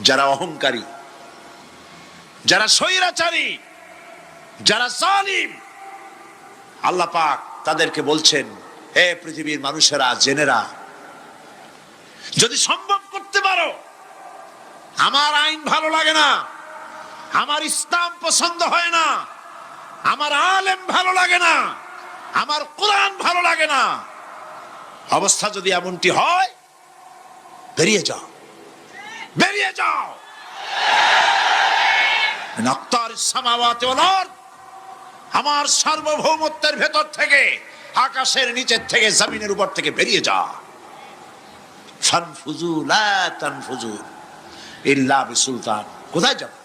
যারা অহংকারী, যারা স্বৈরাচারী, যারা জালিম, আল্লাহ পাক তাদেরকে বলছেন, হে পৃথিবীর মানুষেরা, জেনেরা, যদি সম্ভব করতে পারো, আমার আইন ভালো লাগে না, আমার ইসলাম পছন্দ হয় না, আমার আলেম ভালো লাগে না, আমার কোরআন ভালো লাগে না, অবস্থা যদি এমনটি হয়, বেরিয়ে যাও, বেরিয়ে যাও। আমার সার্বভৌমত্বের ভেতর থেকে, আকাশের নিচের থেকে, জমিনের উপর থেকে বেরিয়ে যা। ফানফুজু লা তানফুজু ইল্লা বিসুলতান। কোথায় যাবে?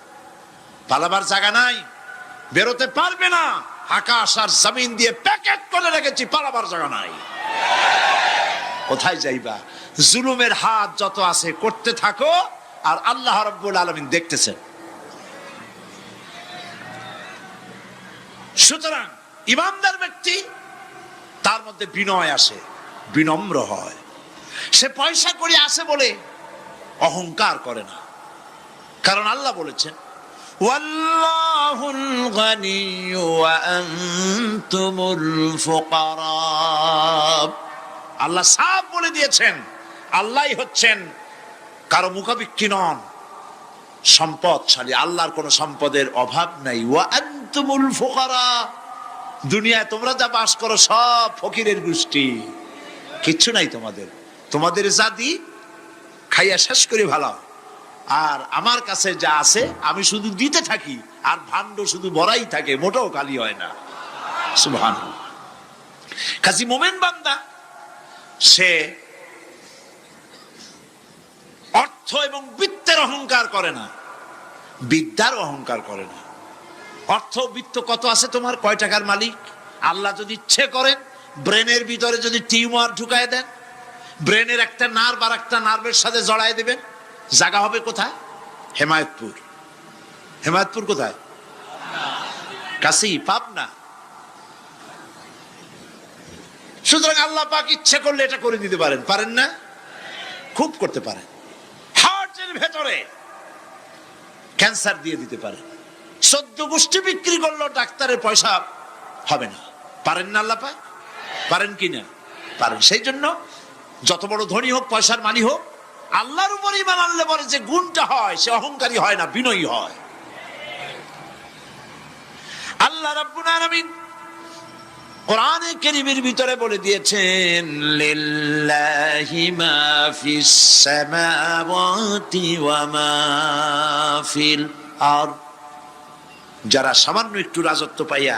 পালাবার জায়গা নাই, বেরোতে পারবে না। আকাশ আর জমিন দিয়ে প্যাকেট করে রেখেছি, পালাবার জায়গা নাই। কোথায় যাইবা? জুলুমের হাত যত আছে করতে থাকো, আর আল্লাহ রাব্বুল আলামিন দেখতেছেন। সুতরাং ইমানদার ব্যক্তি, তার মধ্যে বিনয় আসে, বিনম্র হয়। সে পয়সা করে আসে বলে অহংকার করে না, কারণ আল্লাহ বলেছেন, ওয়াল্লাহুল গানিয়্যু ওয়া আনতুমুল ফুকারা। আল্লাহ সাফ বলে দিয়েছেন, আল্লাহই হচ্ছেন কারো মুখাপেক্ষী নন, সম্পদশালী। আল্লাহর কোন সম্পদের অভাব নাই। ওয়া আনতুমুল ফুকারা, দুনিয়ায় তোমরা যা বাস করো সব ফকিরের গোষ্ঠী, কিচ্ছু নাই তোমাদের। তোমাদের জাতি খাইয়া শেষ করে ভালো, আর আমার কাছে যা আছে আমি শুধু দিতে থাকি, আর ভাণ্ড শুধু ভরাই থাকে, মোটেও খালি হয় না। সুবহানাল্লাহ। কাজী মোমেন বান্দা সে অর্থ এবং বৃত্তের অহংকার করে না, বিদ্যার অহংকার করে না। অর্থ বৃত্ত কত আছে তোমার, কয় টাকার মালিক? আল্লাহ যদি ইচ্ছে করেন, ব্রেনের ভিতরে যদি টিউমার ঢুকায় দেন, ব্রেনের একটা নার্ভ আর একটা নার্ভের সাথে জড়ায় দেবেন, জায়গা হবে কোথায়? হেমায়তপুর। হেমায়তপুর কোথায়? কাছেই, পাবনা। সুতরাং আল্লাহ পাক ইচ্ছে করলে এটা করে দিতে পারেন, পারেন না? খুব করতে পারেন। হার্টের ভেতরে ক্যান্সার দিয়ে দিতে পারেন, 14 গোষ্ঠী বিক্রি করলেও ডাক্তারের পয়সা হবে না, পারেন না আল্লাহ পাক? পারেন কিনা? পারেন। সেই জন্য যত বড় ধনী হোক, পয়সার মালিক হোক, আল্লাহর উপর ঈমান আনলে পরে যে গুণটা হয়, সে অহংকারী হয় না, বিনয়ী হয়। আল্লাহ রাব্বুল আলামিন কোরআনে কারীমের ভিতরে বলে দিয়েছেন, লিল্লাহি মা ফিস সামাওয়াতি ওয়া মা ফিল আরদ। যারা সামান্য একটু রাজত্ব পাইয়া,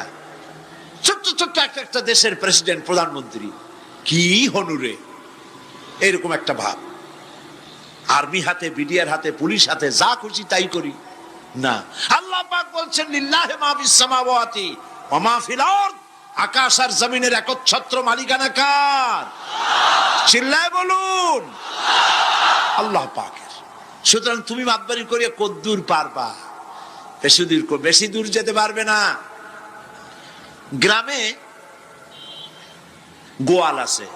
ছোট্ট ছোট্ট একটা দেশের প্রেসিডেন্ট, প্রধানমন্ত্রী, কি হনুরে, এরকম একটা ভাব। আর্মি হাতে, বিডিআর হাতে, পুলিশ হাতে, যা খুশি তাই করি না। আল্লাহ পাক বলছেন, লিল্লাহি মা ফিস সামাওয়াতি ওয়া মা ফিল আরদ। আকাশ আর জমিনের একচ্ছত্র মালিকানা কার? চিল্লায় বলুন, আল্লাহ পাকের। সুতরাং তুমি মাতবাড়ি করিয়া কদ্দূর পারবা? বেশি দূর যেতে পারবে না। গ্রামে গোয়াল আছে,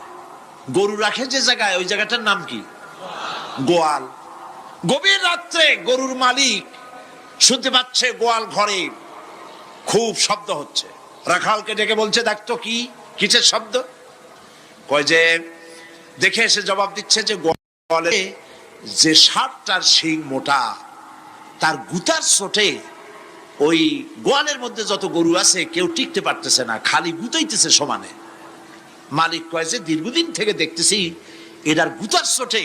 গরু রাখে যে জায়গায়, ওই জায়গাটার নাম কি? গোয়াল। গভীর রাত্রে গরুর মালিক শুনতে পাচ্ছে গোয়াল ঘরে খুব শব্দ হচ্ছে। রাখালকে ডেকে বলছে, দেখতো কি, কিসের শব্দ? কয় যে, দেখে এসে জবাব দিচ্ছে যে গোয়ালে যে ষাটটার শিং মোটা, তার গুতার চোটে ওই গোয়ালের মধ্যে যত গরু আছে কেউ টিকতে পারতেছে না, খালি গুতাইতেছে সমানে। মালিক কয় যে, দীর্ঘদিন থেকে দেখতেছি এটার গুতার চোটে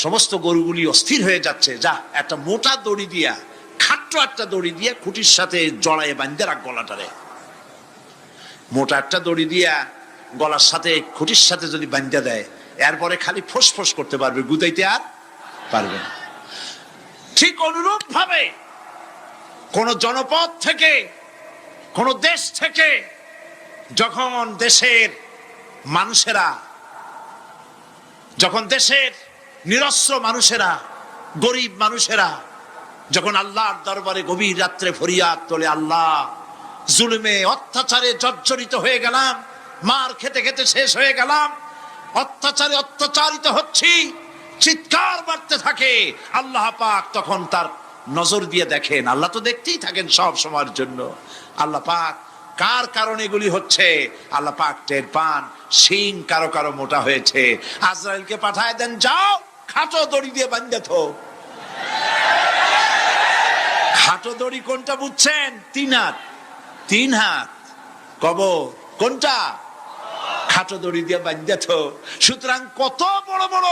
সমস্ত গরুগুলি অস্থির হয়ে যাচ্ছে, যা একটা মোটা দড়ি দিয়া, খাট্ট একটা দড়ি দিয়া খুঁটির সাথে জড়ায় বাঁধতে রাখ গলাটারে। মোটা একটা দড়ি দিয়া গলার সাথে, খুঁটির সাথে যদি বাঁধতে দেয়, এরপরে খালি ফোঁস করতে পারবে, গুতাইতে আর পারবে না। ঠিক অনুরূপ ভাবে কোন জনপদ থেকে, কোন দেশ থেকে যখন দেশের মানুষেরা, যখন দেশের নিরস্ত্র মানুষেরা, গরিব মানুষেরা যখন আল্লাহর দরবারে গভীর রাত্রে ফরিয়াদ তোলে, আল্লাহ, জুলুমে অত্যাচারে জর্জরিত হয়ে গেলাম, মার খেতে খেতে শেষ হয়ে গেলাম, অত্যাচারে অত্যাচারিত হচ্ছি, চিৎকার বাড়তে থাকে, আল্লাহ পাক তখন তার নজর দিয়ে দেখেন। আল্লাহ তো দেখতেই থাকেন সব সময়ের জন্য। আল্লাহ পাক কার কারণে এগুলি হচ্ছে আল্লাহ পাক টের পান। শিং কারো কারো মোটা হয়েছে, আজরাইলকে পাঠায় দেন, যাও খাটো দড়ি দিয়ে বাঁধে থো। খাটো দড়ি কোনটা বুঝছেন? 3 হাত, 3 হাত কবর কোনটা? খাটো দড়ি দিয়ে বাঁধে থো। সুতরাং কত বড় বড়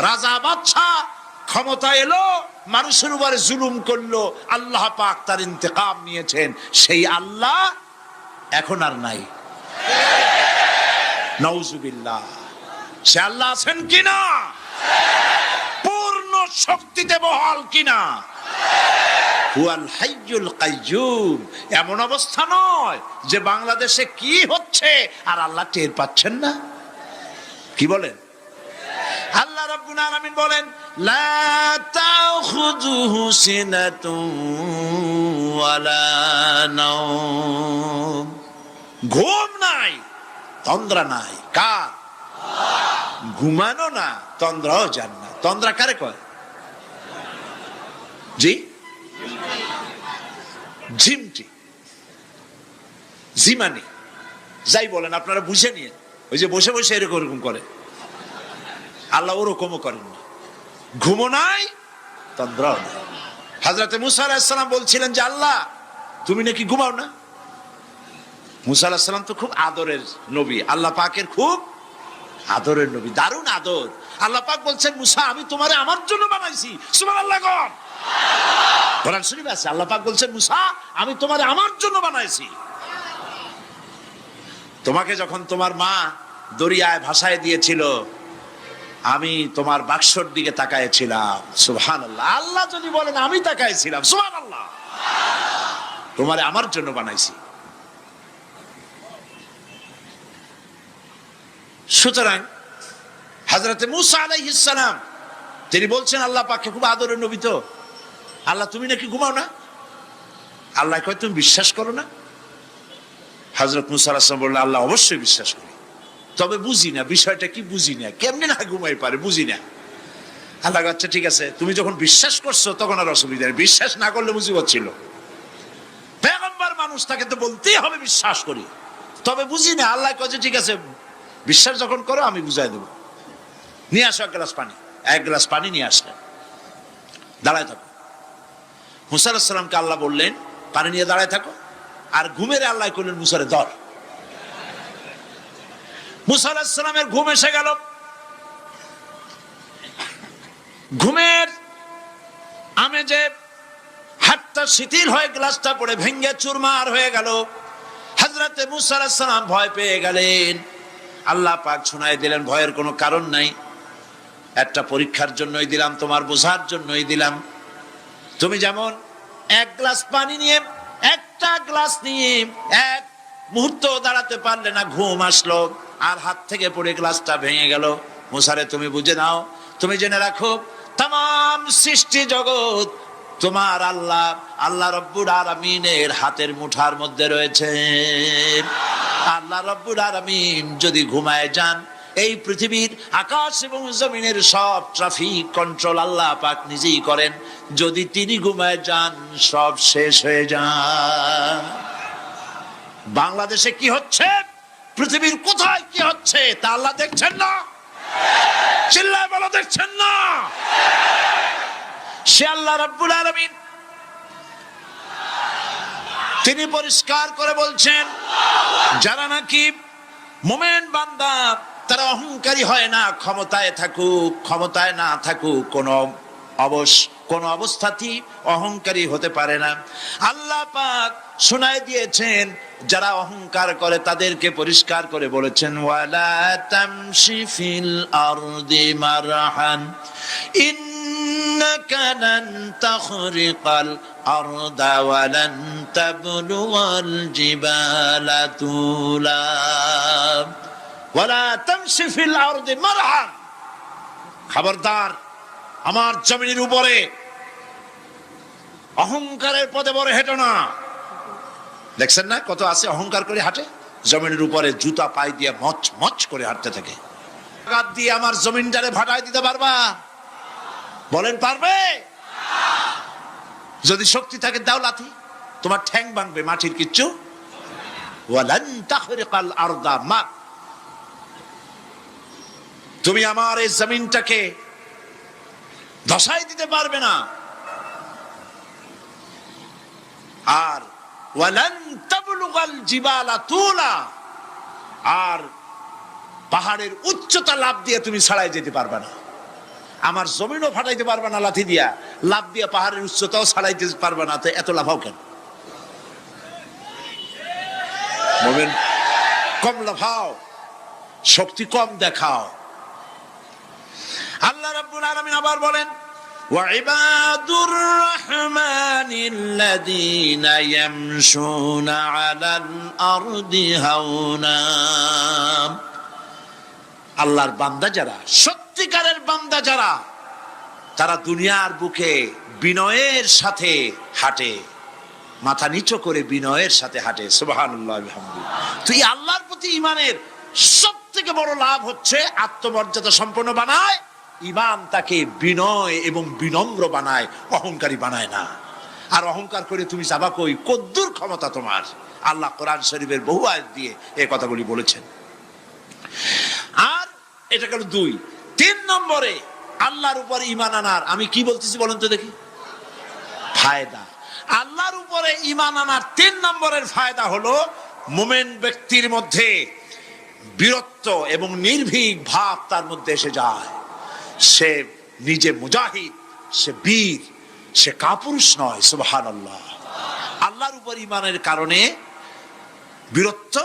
রাজা বাদশাহ ক্ষমতা এলো, মানুষের উপরে জুলুম করলো, আল্লাহ পাক তার ইন্তেকাম নিয়েছেন। সেই আল্লাহ এখন আর নাই, নাউজুবিল্লাহ। সে আল্লাহ আছেন কিনা? পূর্ণ শক্তিতে বহাল কিনা? হুয়াল হাইয়ুল কাইয়্যুম। এমন অবস্থা নয় যে বাংলাদেশে কি হচ্ছে আর আল্লাহ টের পাচ্ছেন না। কি বলেন? আল্লাহ রাব্বুল আলামিন বলেন, লা তাখুযুহু সিনাতুন ওয়ালা নাওম। ঘুম নাই, তন্দ্রা নাই। কার? ঘুমানো না, তন্দ্রাও যান না। তন্দ্রা কারে কয়? জি, ঝিমটি, ঝিমানি, যাই বলেন আপনারা বুঝে নিয়ে। ওই যে বসে বসে এরকম করে, আল্লাহ ওরকমও করেন না। ঘুমো নাই, তন্দ্রাও নাই। হযরত মুসা আলাইহিস সালাম বলছিলেন যে আল্লাহ তুমি নাকি ঘুমাও না। মুসা আলাইহিস সালাম তো খুব আদরের নবী, আল্লাহ পাকের খুব আদরের নবী, দারুণ আদর। আল্লাহ পাক বলছেন, মুসা আমি তোমারে আমার জন্য বানাইছি। সুবহানাল্লাহ। কোরআন শরীফে আছে, আল্লাহ পাক বলছেন, মুসা আমি তোমারে আমার জন্য বানাইছি। তোমাকে যখন তোমার মা দরিয়ায় ভাসায় দিয়েছিল, আমি তোমার বাক্সর দিকে তাকাইছিলাম। সুবহানাল্লাহ। আল্লাহ যদি বলেন আমি তাকাইছিলাম, সুবহানাল্লাহ। তোমারে আমার জন্য বানাইছি। সুতরাং হযরত মুসা আলাইহিস সালাম তিনি বলছেন আল্লাহ পাককে খুব আদরের নবী, তো আল্লাহ তুমি নাকি ঘুমাও না। আল্লাহ কয় তুমি বিশ্বাস করো না। হযরত মুসা আলাইহিস সালাম বললেন, আল্লাহ অবশ্যই বিশ্বাস করি, তবে বুঝি না বিষয়টা কি, বুঝি না কেমনে না ঘুমাই পারে, বুঝি না। আল্লাহ আচ্ছা ঠিক আছে, তুমি যখন বিশ্বাস করছো তখন আর অসুবিধা নেই, বিশ্বাস না করলে মুসিবত ছিল। পয়গম্বর মানুষ, তাকে তো বলতেই হবে বিশ্বাস করি, তবে বুঝি না। আল্লাহ কয় ঠিক আছে, বিশ্বাস যখন করো আমি বুঝাই দেবো। নিয়ে আসো 1 গ্লাস পানি। 1 গ্লাস পানি নিয়ে আসলেন, দাঁড়ায় থাকো। মুসা আলাইহিস সালামকে আল্লাহ বললেন পানি নিয়ে দাঁড়ায় থাকো, আর ঘুমের আল্লাহ করলেন মুসারে ধর। মুসা আলাইহিস সালামের ঘুম এসে গেল। ঘুমের আমেজে হাতটা শিথিল হয়ে গ্লাসটা পড়ে ভেঙে চুরমার হয়ে গেল। হযরত মুসা আলাইহিস সালাম ভয় পেয়ে গেলেন। আল্লাহ পাক শোনায় দিলেন, ভয়ের কোনো কারণ নাই, একটা পরীক্ষার জন্যই দিলাম, তোমার বোঝার জন্যই দিলাম। তুমি যেমন 1 গ্লাস পানি নিয়ে, একটা গ্লাস নিয়ে 1 মুহূর্ত দাঁড়াতে পারলে না, ঘুম আসলো আর হাত থেকে পড়ে গ্লাসটা ভেঙে গেল। মুসারে তুমি বুঝে নাও, তুমি জেনে রাখো, তাম সৃষ্টি জগৎ তোমার আল্লাহ, আল্লাহ রব্বুল আলামিনের হাতের মুঠার মধ্যে রয়েছে। আল্লাহ রব্বুল আলামিন যদি ঘুমায় যান, এই পৃথিবীর আকাশ এবং জমিনের সব ট্রাফিক কন্ট্রোল আল্লাহ পাক নিজেই করেন। যদি তিনি ঘুমায় যান, সব শেষ হয়ে যান। বাংলাদেশে কি হচ্ছে, পৃথিবীর কোথায় কি হচ্ছে তা আল্লাহ দেখছেন না? চিল্লায় বলো, দেখছেন না? সে আল্লাহ রাব্বুল আলামিন তিনি পরিষ্কার করে বলছেন, যারা নাকি মুমিন বান্দা তারা অহংকারী হয় না, ক্ষমতায় থাকুক ক্ষমতায় না থাকুক, কোন অবস্থাতেই অহংকারী হতে পারে না। আল্লাহ পাক শোনায় দিয়েছেন, যারা অহংকার করে তাদেরকে পরিষ্কার করে বলেছেন, ওয়ালা তামশি ফিল আরদি মারহান ইন্নাকা লান তাখরিকাল আরদা ওয়া লান তাবলুগাল জিবালা তুলা ওয়ালা তামশি ফিল আরদি মারহান। খবরদার, আমার জমিনের উপরে অহংকারের পদে বড় হেঁটো না। দেখছেন না কত আছে অহংকার করে হাঁটে, জমিনের উপরে জুতা পায়ে দিয়ে মচ মচ করে হাঁটতে থাকে। আঘাত দিয়ে আমার জমিনটারে ভাটায় দিতে পারবা? বলেন পারবে? যদি শক্তি থাকে দাও লাথি, তোমার ঠ্যাং ভাঙবে, মাটির কিচ্ছু। ওয়ালান তাখরিকাল আরদা মা, তুমি আমার এই জমিনটাকে ধসাই দিতে পারবে না। আর ওয়ালান তাবলুগাল জিবালা তুলা, আর পাহাড়ের উচ্চতা লাফ দিয়ে তুমি ছাড়াই যেতে পারবে না। আমার জমিনও ফাটাইতে পারবে না লাথি দিয়া, লাফ দিয়া পাহাড়ের উচ্চতাও ছাড়াইতে পারবে না। তো এত লাফাও কেন? মুমিন কম লাফাও, শক্তি কম দেখাও। আল্লাহ রাব্বুল আলামিন আবার বলেন, ওয়াইবাদুর রাহমানিল্লাযীনা ইয়ামশুনা আলাল আরদি হাওনা, আল্লাহর বান্দা যারা, সত্যিকারের বান্দা যারা, তারা দুনিয়ার বুকে বিনয়ের সাথে হাঁটে, মাথা নিচু করে বিনয়ের সাথে হাঁটে। সুবহানাল্লাহ বিহামদিহি। তো এই আল্লাহর প্রতি ঈমানের সব থেকে বড় লাভ হচ্ছে আত্মমর্যাদা সম্পন্ন বানায়। ঈমান তাকে বিনয় এবং বিনম্র বানায়, অহংকারী বানায় না। আর অহংকার করে তুমি যাবা কই? কদ্দুর ক্ষমতা তোমার? আল্লাহ কোরআন শরীফের বহু আয়াত দিয়ে এই কথাগুলি বলেছেন। আর এটা গেল 2। 3 নম্বরে আল্লাহর উপর ঈমান আনার, আমি কি বলতেছি বলেন তো দেখি, ফায়দা। আল্লাহর উপরে ঈমান আনার 3 নম্বরের ফায়দা হলো মুমিন ব্যক্তির মধ্যে বীরত্ব এবং নির্ভীক ভাব তার মধ্যে এসে যায়। সে নিজে মুজাহিদ, সে বীর, সে কাপুরুষ নয়। সুবহানাল্লাহ। আল্লাহর উপর ঈমানের কারণে বীরত্ব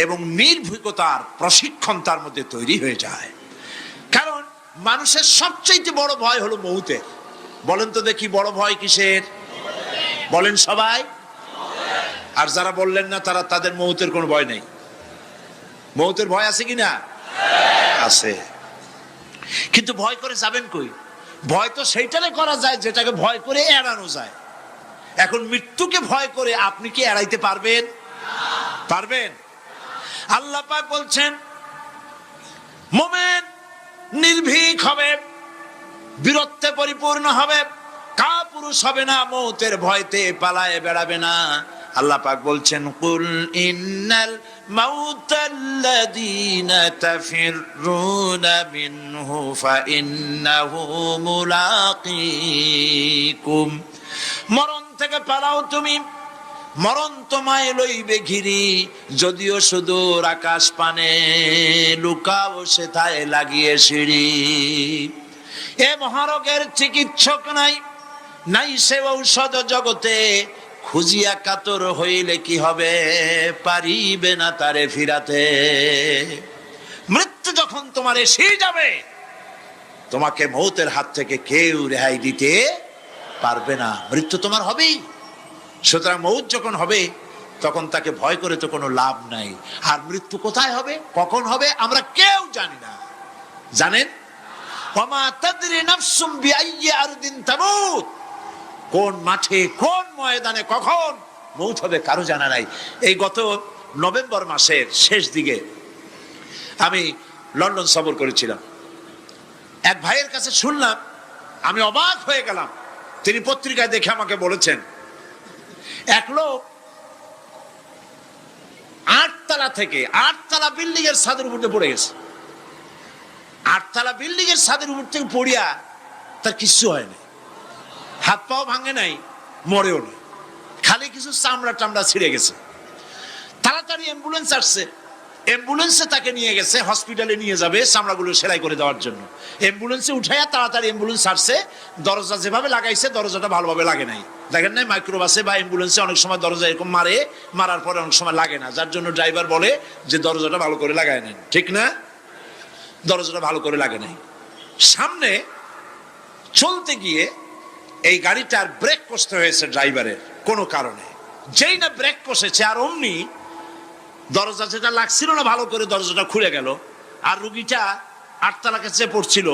এবং নির্ভীকতার প্রশিক্ষণ তার মধ্যে তৈরি হয়ে যায়। কারণ মানুষের সবচেয়ে বড় ভয় হলো মউতের। বলেন তো দেখি, বড় ভয় কিসের? বলেন সবাই। আর যারা বললেন না তারা, তাদের মউতের কোনো ভয় নেই। মউতের ভয় আছে কিনা? আছে। কিন্তু ভয় করে যাবেন কই? ভয় তো সেইটারে করা যায় যেটাকে ভয় করে এড়ানো যায়। এখন মৃত্যুকে ভয় করে আপনি কি এড়াইতে পারবেন? পারবেন? আল্লাহ পাক বলছেন, মুমিন নির্ভীক হবে, বীরত্বে পরিপূর্ণ হবে, কাপুরুষ হবে না, মউতের ভয়তে পালায়ে বেড়াবে না। আল্লাহ পাক বলছেন, কুল ইন্নাল মাউতাল্লাযীনা তাফিররুনা মিনহু ফাইন্নাহু মুলাকীকুম, মরণ থেকে পালাও তুমি, মরণ তোমায় লইবে ঘিরি, যদিও সুদূর আকাশ পানে, লুকাও সেথায় লাগিয়ে সিঁড়ি। এ মহারোগের চিকিৎসক নাই, নাই সে ঔষধ জগতে, খুঁজিয়া কাতর হইলে কি হবে, পারিবে না তারে ফিরাতে। মৃত্যু যখন তোমার এসে যাবে, তোমাকে মৌতের হাত থেকে কেউ রেহাই দিতে পারবে না। মৃত্যু তোমার হবেই। সুতরাং মৌত যখন হবে তখন তাকে ভয় করে তো কোনো লাভ নাই। আর মৃত্যু কোথায় হবে, কখন হবে, আমরা কেউ জানি না। জানেন? ওয়ামা তাদরি নাফসুম বিআইয়ি আরদিন তামুত, কোন মাঠে, কোন ময়দানে কখন মৌত হবে কারো জানা নাই। এই গত নভেম্বর মাসের শেষ দিকে আমি লন্ডন সফর করেছিলাম। এক ভাইয়ের কাছে শুনলাম, আমি অবাক হয়ে গেলাম। তিনি পত্রিকায় দেখে আমাকে বলেছেন, এক লোক 8 তলা থেকে 8 তলা বিল্ডিং এর ছাদের উপর পড়ে গেছে। 8 তলা বিল্ডিং এর ছাদের উপর থেকে পড়িয়া তার কিছু হয় না, হাত পাও ভাঙে নাই, মরেও না, খালি কিছু চামড়া টামড়া ছিঁড়ে গেছে। তাড়াতাড়ি অ্যাম্বুলেন্স আসছে, অ্যাম্বুলেন্সে তাকে নিয়ে গেছে, হসপিটালে নিয়ে যাবে চামড়াগুলো সেলাই করে দেওয়ার জন্য। অ্যাম্বুলেন্সে উঠাইয়া তাড়াতাড়ি অ্যাম্বুলেন্স আসছে। দরজা যেভাবে লাগাইছে দরজাটা ভালোভাবে লাগে নাই। দেখেন নাই মাইক্রোবাসে বা অ্যাম্বুলেন্সে অনেক সময় দরজা এরকম মারে, মারার পরে অনেক সময় লাগে না, যার জন্য ড্রাইভার বলে যে দরজাটা ভালো করে লাগায় নেন, ঠিক না? দরজাটা ভালো করে লাগে নাই। সামনে চলতে গিয়ে এই গাড়িটার ব্রেক কষতে হয়েছে ড্রাইভারের কোনো কারণে। যেই না ব্রেক কষেছে আর অমনি দরজা যেটা লাগছিল না ভালো করে, দরজাটা খুলে গেল। আর রুগীটা 8 তলা কাছে পড়ছিল,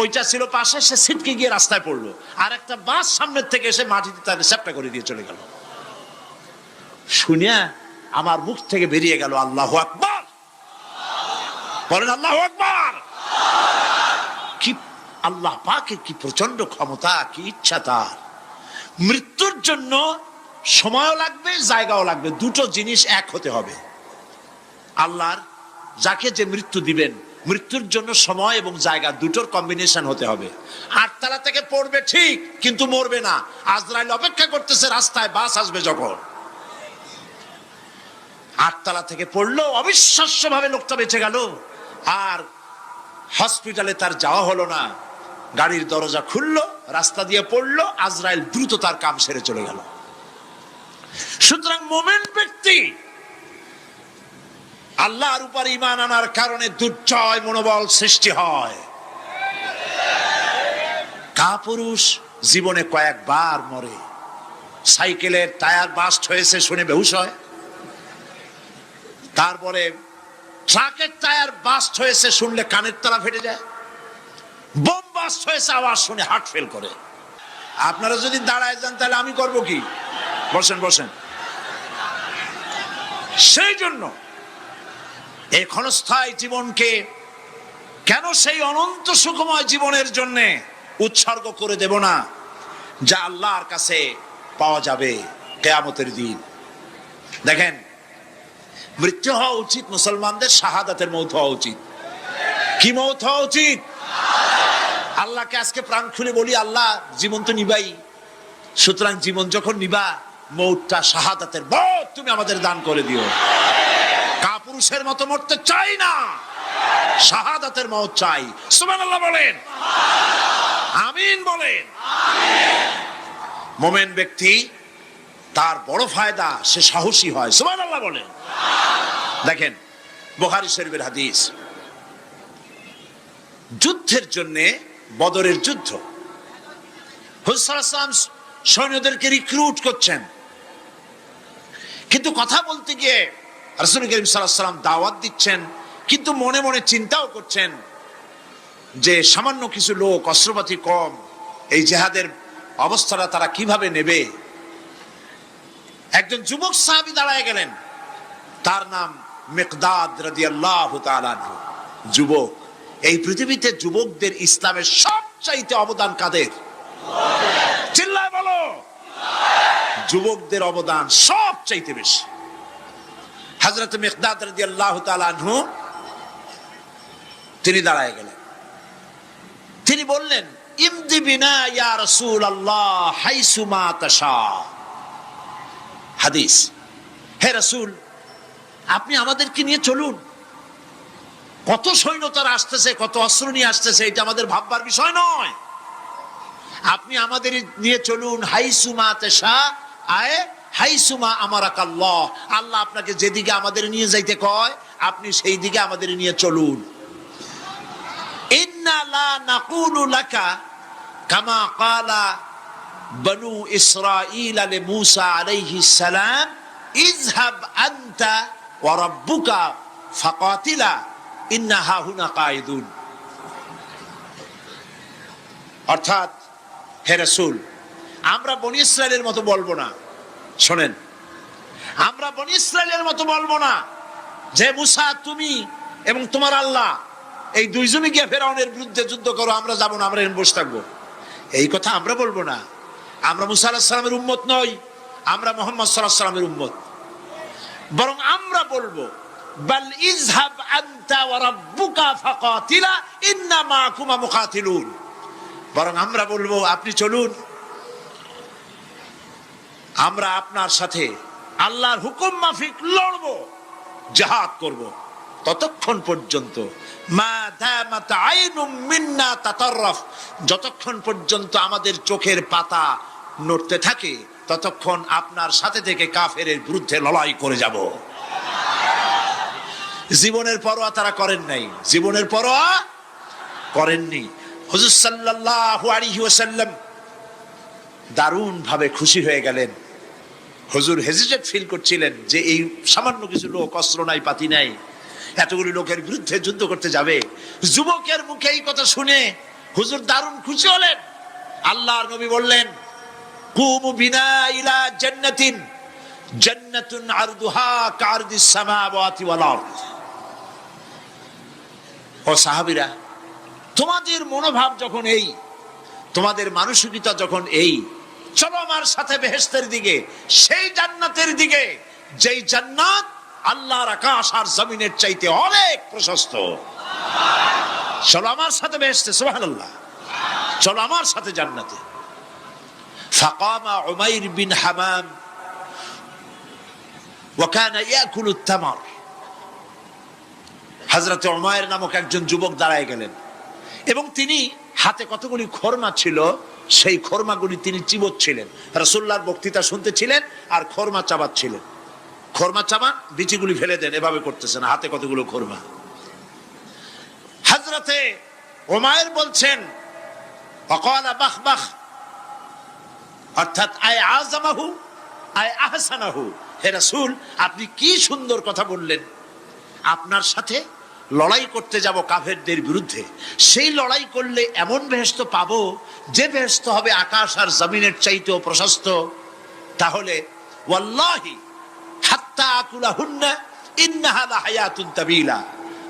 ওইটা ছিল পাশে, সে ছিটকে গিয়ে রাস্তায় পড়লো। আর একটা বাস সামনের থেকে এসে মাটিতে তার চ্যাপটা করে দিয়ে চলে গেল। শুনিয়া আমার মুখ থেকে বেরিয়ে গেল আল্লাহু আকবার। বলেন আল্লাহু আকবার। কি আল্লাহ পাকের কি প্রচন্ড ক্ষমতা, কি ইচ্ছা তার। মৃত্যুর জন্য সময়ও লাগবে, জায়গাও লাগবে, দুটো জিনিস এক হতে হবে। আল্লাহর যাকে যে মৃত্যু দিবেন, মৃত্যুর জন্য সময় এবং জায়গা দুটোর কম্বিনেশন হতে হবে। আটতলা থেকে পড়বে ঠিক, কিন্তু মরবে না। আজরাইল অপেক্ষা করতেছে রাস্তায়, বাস আসবে যখন। আটতলা থেকে পড়লো, অবিশ্বাস্য ভাবে লোকটা বেঁচে গেল, আর হসপিটালে তার যাওয়া হলো না। গাড়ির দরজা খুললো, রাস্তা দিয়ে পড়লো, আজরাইল দ্রুত তার কাম সেরে চলে গেল। সুতরাং মুমিন ব্যক্তি আল্লাহর উপর ঈমান আনার কারণে দুর্জয় মনোবল সৃষ্টি হয়। কাপুরুষ জীবনে কয়েকবার মরে। সাইকেলের টায়ার বাস্ট হয়েছে শুনে বেহুশ হয়, তারপরে ট্রাকের টায়ার বাস্ট হয়েছে শুনলে কানের তলা ফেটে যায়, বোম বাস্ট হয়েছে আওয়াজ শুনে হার্ট ফেল করে। আপনারা যদি দাঁড়ায় যান তাহলে আমি করব কি? বসেন বসেন। সেই জন্য এই ক্ষণস্থায়ী জীবনকে কেন সেই অনন্ত সুখময় জীবনের জন্য উৎসর্গ করে দেব না, যা আল্লাহর কাছে পাওয়া যাবে কিয়ামতের দিন। দেখেন, মৃত্যু হওয়া উচিত মুসলমানদের, শাহাদাতের মৌত হওয়া উচিত। কি মৌত হওয়া উচিত? আল্লাহকে আজকে প্রাণ খুলে বলি, আল্লাহ জীবন তো নিবাই, সুতরাং জীবন যখন নিবা, মৌতটা শাহাদাতের মৌত তুমি আমাদের দান করে দিও। কাপুরুষের মতো মরতে চাই না, শাহাদাতের মৌত চাই। সুবহানাল্লাহ বলেন, আমিন বলেন। মুমিন ব্যক্তি তার বড় ফায়দা, সে সাহসী হয়। সুবহানাল্লাহ বলেন। দেখেন, বুখারী শরীফের হাদিস, যুদ্ধের জন্য, বদরের যুদ্ধ, হুজুর সাল্লাল্লাহু আলাইহি ওয়াসাল্লাম সৈন্যদেরকে রিক্রুট করছেন, কিন্তু কথা বলতে গিয়ে রাসূল করিম সাল্লাল্লাহু আলাইহি ওয়াসাল্লাম দাওয়াত দিচ্ছেন, কিন্তু মনে মনে চিন্তাও করছেন যে সামান্য কিছু লোক, অস্ত্রপাতি কম, এই জিহাদের অবস্থাটা তারা কিভাবে নেবে। একজন যুবক সাহাবী দাঁড়ায় গেলেন, তার নাম মিকদাদ রাদিয়াল্লাহু তাআলা আনহু। যুবক, এই পৃথিবীতে যুবকদের ইসলামের সবচাইতে অবদান কাদের? চিল্লায় বলো। যুবকদের অবদান সবচাইতে বেশি। হযরত মিকদাদ রাদিয়াল্লাহু তাআলা আনহু তিনি দাঁড়ায় গেলেন, তিনি বললেন, ইমদি বিনা ইয়া রাসূলুল্লাহ হাইসু মা তাশা। হাদিস, হে রাসূল, আপনি আমাদেরকে নিয়ে চলুন। কত সৈন্য তারা আসতেছে, কত অস্ত্র নিয়ে আসতেছে, এটা আমাদের ভাববার বিষয় নয়। আপনি আমাদের নিয়ে চলুন, হাইসুমা তাশা আয়ে হাইসুমা আমারাকাল্লাহ। আল্লাহ আপনাকে যেদিকে আমাদের নিয়ে যাইতে কয়, আপনি সেই দিকে আমাদের নিয়ে চলুন। ইন্না লা নাকুলু লাকা কামা ক্বালা বনু ইসরাঈল লি মূসা আলাইহিস সালাম, ইযহাব আনতা ওয়া রাব্বুকা ফাকাতিলা ইন্না হাহুনা কায়িদুন। অর্থাৎ, হে রাসূল, আমরা বনি ইসরাইলের মতো বলবো না। শোনেন, আমরা বনি ইসরাইলের মতো বলবো না যে মূসা তুমি এবং তোমার আল্লাহ এই দুইজনই গিয়ে ফেরাউনের বিরুদ্ধে যুদ্ধ করো, আমরা যাবো না, আমরা বসে থাকবো। এই কথা আমরা বলবো না। আমরা মূসা আলাইহিস সালামের উম্মত নই, আমরা মুহাম্মদ সাল্লাল্লাহু আলাইহি ওয়াসাল্লামের উম্মত। বরং আমরা বলবো, বাল ইযহাব আনতা ওয়া রাব্বুকা ফাকাতিলা ইন্না মাআকুমা মুকাতিলুন। বরং আমরা বলবো, আপনি চলুন, আমরা আপনার সাথে আল্লাহর হুকুম মাফিক লড়বো, জিহাদ করব। ততক্ষণ পর্যন্ত মা দামাত আইনুম মিন্না তাতাররাফ, যতক্ষণ পর্যন্ত আমাদের চোখের পাতা নড়তে থাকে, ততক্ষণ আপনার সাথে থেকে কাফেরের বিরুদ্ধে লড়াই করে যাব। জীবনের পরোয়া তারা করেন নাই, জীবনের পরোয়া করেননি। হুজুর সাল্লাল্লাহু আলাইহি ওয়াসাল্লাম দারুণ ভাবে খুশি হয়ে গেলেন। হুজুর হেজিটেট ফিল করছিলেন যে এই সামান্য কিছু লোক, অস্ত্র নাই, পাতি নাই, এতগুলি লোকের বিরুদ্ধে যুদ্ধ করতে যাবে। যুবকের মুখে এই কথা শুনে হুজুর দারুণ খুশি হলেন। আল্লাহর নবী বললেন, কুমু বিনা ইলা জান্নাতিন, জান্নাতুন আরদুহা কারদিস সামাওয়াতি ওয়াল আরদ। ও সাহাবীরা, তোমাদের মনোভাব যখন এই, তোমাদের মানসিকতা যখন এই, চলো আমার সাথে বেহেশতের দিকে, সেই জান্নাতের দিকে যেই জান্নাত আল্লাহর আকাশ আর জমিনের চাইতে অনেক প্রশস্ত। চলো আমার সাথে বেহেশতে, সুবহানাল্লাহ, চলো আমার সাথে জান্নাতে। ফাকামা উমাইর বিন হামাম ওয়া কানা ইয়াকুলু তামার। হযরত উমাইর নামক একজন যুবক দাঁড়ায় গেলেন এবং তিনি হাতে কতগুলি খরমা ছিল, সেই খরমাগুলি তিনি চিবোচ্ছিলেন। রাসূলুল্লাহর বক্তৃতা শুনতেছিলেন আর খরমা চাবাচ্ছিলেন। খরমা চাবান, বিচিগুলি ফেলে দেন, এভাবে করতেছেন, হাতে কতগুলো খরমা। হযরতে উমাইর বলছেন ওয়াকালা বাখ বাখ, অর্থাৎ আয় আযমাহু আয় আহসানাহু, হে রাসূল আপনি কি সুন্দর কথা বললেন। আপনার সাথে লড়াই করতে যাব কাফেরদের বিরুদ্ধে, সেই লড়াই করলে এমন বেহেশত পাবো যে বেহেশত হবে আকাশ আর জমিনের চাইতেও প্রশস্ত। তাহলে ওয়াল্লাহি হাত্তা আকুলাহুন্না ইন্নাহা লাহায়াতুন তাবিলা,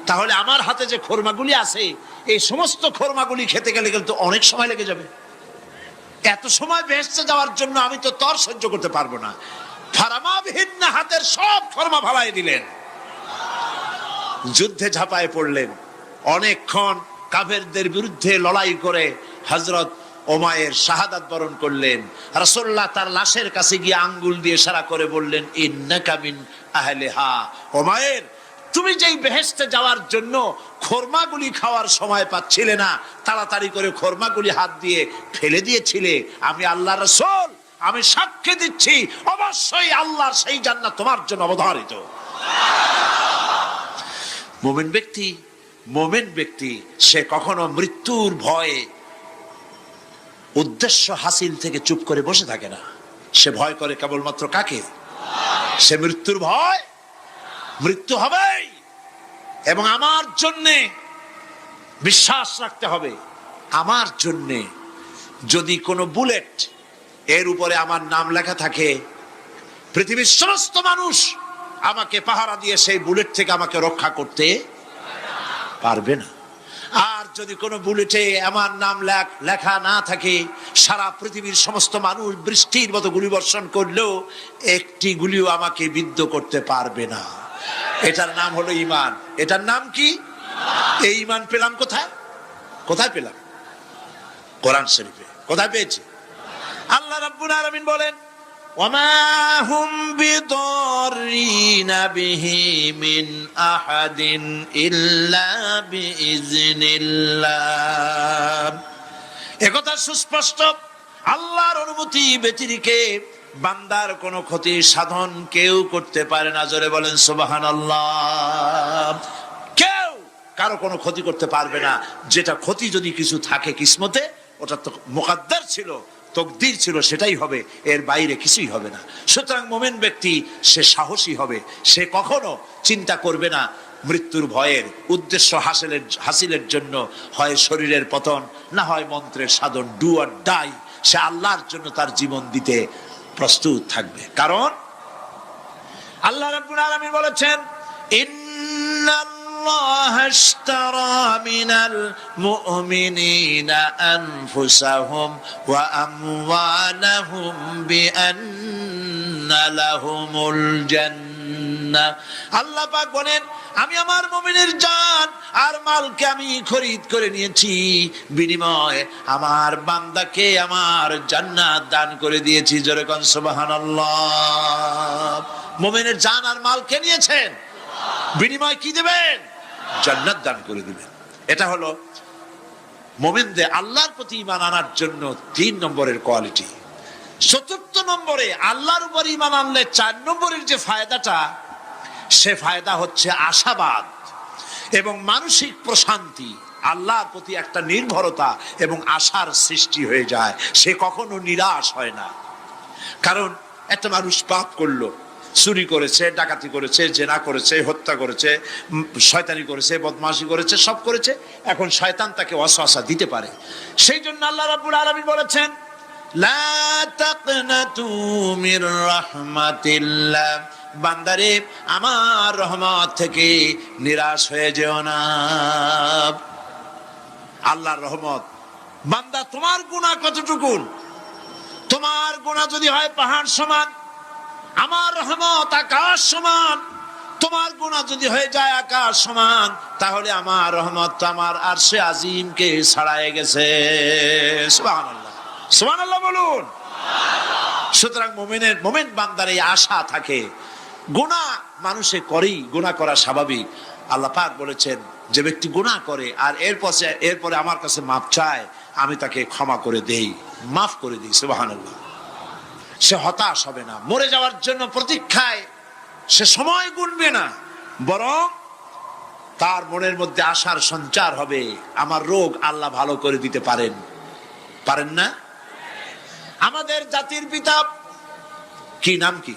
তাহলে আমার হাতে যে খরমাগুলি আছে এই সমস্ত খরমাগুলি খেতে গেলে কিন্তু অনেক সময় লেগে যাবে। এত সময় বেহেশতে যাওয়ার জন্য আমি তো তর সহ্য করতে পারবো না। ফারামাবিহিন্ন, হাতের সব খরমা ফালাই দিলেন, যুদ্ধে ঝাঁপায় পড়লেন। অনেকক্ষণ কাফেরদের বিরুদ্ধে লড়াই করে হযরত উমাইর শাহাদাত বরণ করলেন। রাসূলুল্লাহ তার লাশের কাছে গিয়ে আঙ্গুল দিয়ে ইশারা করে বললেন, ইন্নাকা মিন আহলিহা। উমাইর, তুমি যেই বেহেশতে যাওয়ার জন্য খরমাগুলি খাওয়ার সময় পাচ্ছিলে না, তাড়াতাড়ি করে খরমাগুলি হাত দিয়ে ফেলে দিয়েছিলে, আমি আল্লাহর রাসূল, আমি সাক্ষ্য দিচ্ছি অবশ্যই আল্লাহর সেই জান্নাত তোমার জন্য অবধারিত। মুমিন ব্যক্তি সে কখনো মৃত্যুর ভয়ে উদ্দেশ্য হাসিল থেকে চুপ করে বসে থাকে না। সে ভয় করে কেবলমাত্র কাকে? সে মৃত্যুর ভয়, মৃত্যু হবেই এবং আমার জন্যে বিশ্বাস রাখতে হবে। আমার জন্যে যদি কোনো বুলেট এর উপরে আমার নাম লেখা থাকে, পৃথিবীর সমস্ত মানুষ আমাকে পাহারা দিয়ে সেই বুলেট থেকে আমাকে রক্ষা করতে পারবে না। আর যদি কোনো বুলেটে আমার নাম লেখা না থাকে, সারা পৃথিবীর সমস্ত মানুষ বৃষ্টির মতো গুলি বর্ষণ করলেও একটি গুলিও আমাকে বিদ্ধ করতে পারবে না। এটার নাম হলো ঈমান। এটার নাম কি? এই ঈমান পেলাম কোথায়? কোথায় পেলাম? কোরআন শরীফে। কোথায় পেয়েছি? আল্লাহ রাব্বুল আলামিন বলেন, ওয়ামা হুম বিদরিনা বিহি মিন আহাদিন ইল্লা বিইজনিল্লাহ। একথা সুস্পষ্ট, আল্লাহর অনুমতি ব্যতিরেকে বান্দার কোনো ক্ষতি সাধন কেউ করতে পারে না। জোরে বলেন সুবহানাল্লাহ। কেউ কারো কোনো ক্ষতি করতে পারবে না। যেটা ক্ষতি যদি কিছু থাকে কিসমতে, ওটা তো মুকদ্দার ছিল, তকদির ছিল, সেটাই হবে, এর বাইরে কিছুই হবে না। সুতরাং মুমিন ব্যক্তি সে সাহসী হবে, সে কখনো চিন্তা করবে না মৃত্যুর ভয়ের। উদ্দেশ্য হাসিলের জন্য হয় শরীরের পতন, না হয় মন্ত্রের সাধন, ডু অর ডাই, সে আল্লাহর জন্য তার জীবন দিতে প্রস্তুত থাকবে। কারণ আল্লাহ রাব্বুল আলামিন বলেছেন, ইন্নাল্লাহা আশতারা মিনাল মুমিনিনা আনফুসাহুম ওয়া আমওয়ালাহুম বিআন্না লাহুমুল জান্নাহ। আল্লাহ পাক বলেন, আমি আমার মুমিনের জান আর মালকে আমি খরিদ করে নিয়েছি, বিনিময়ে আমার বান্দাকে আমার জান্নাত দান করে দিয়েছি। জোরে কোন সুবহানাল্লাহ। মুমিনের জান আর মালকে নিয়েছেন, বিনিময় কি দিবেন? জান্নাত দান করে দিবেন। এটা হলো মুমিনদের আল্লাহর প্রতি ঈমান আনার জন্য 3 নম্বরের কোয়ালিটি। 4th নম্বরে আল্লাহর উপর ঈমান আনলে 4 নম্বরের যে ফায়দাটা, সে ফায়দা হচ্ছে আশাবাদ এবং মানসিক প্রশান্তি। আল্লাহর প্রতি একটা নির্ভরতা এবং আশার সৃষ্টি হয়ে যায়, সে কখনো নিরাশ হয় না। কারণ একটা মানুষ পাপ করলো, চুরি করেছে, ডাকাতি করেছে, জেনা করেছে, হত্যা করেছে, শয়তানি করেছে, বদমাশি করেছে, সব করেছে। এখন শয়তান তাকে ওয়াসওয়াসা দিতে পারে। সেই জন্য আল্লাহ রাব্বুল আলামিন বলেছেন, লা তাকনাতু মির রাহমাতিল্লাহ, বান্দারে আমার রহমত থেকে নিরাশ হয়ে যেও না। আল্লাহর রহমত। বান্দা তোমার গুনাহ কতটুকু? তোমার গুনাহ যদি হয় পাহাড় সমান, আমার রহমত আকাশ সমান। তোমার গুনাহ যদি হয়ে যায় আকাশ সমান, তাহলে আমার রহমত তো আমার আরশে আজিমকে ছাড়ায় গেছে। সুবহানাল্লাহ, সুবহানাল্লাহ বলুন। সুতরাং মুমিন বান্দার এই আশা থাকে। গুনাহ মানুষে করেই, গুনাহ করা স্বাভাবিক। আল্লাহ পাক বলেছেন, যে ব্যক্তি গুনাহ করে আর এরপরে আমার কাছে মাফ চায়, আমি তাকে ক্ষমা করে দেই, মাফ করে দিই। সুবহানাল্লাহ। সে হতাশ হবে না, মরে যাওয়ার জন্য প্রতীক্ষায় সে সময় গুনবে না, বরং তার মনের মধ্যে আশার সঞ্চার হবে, আমার রোগ আল্লাহ ভালো করে দিতে পারেন। পারেন না? আমাদের জাতির পিতা কি নাম কি?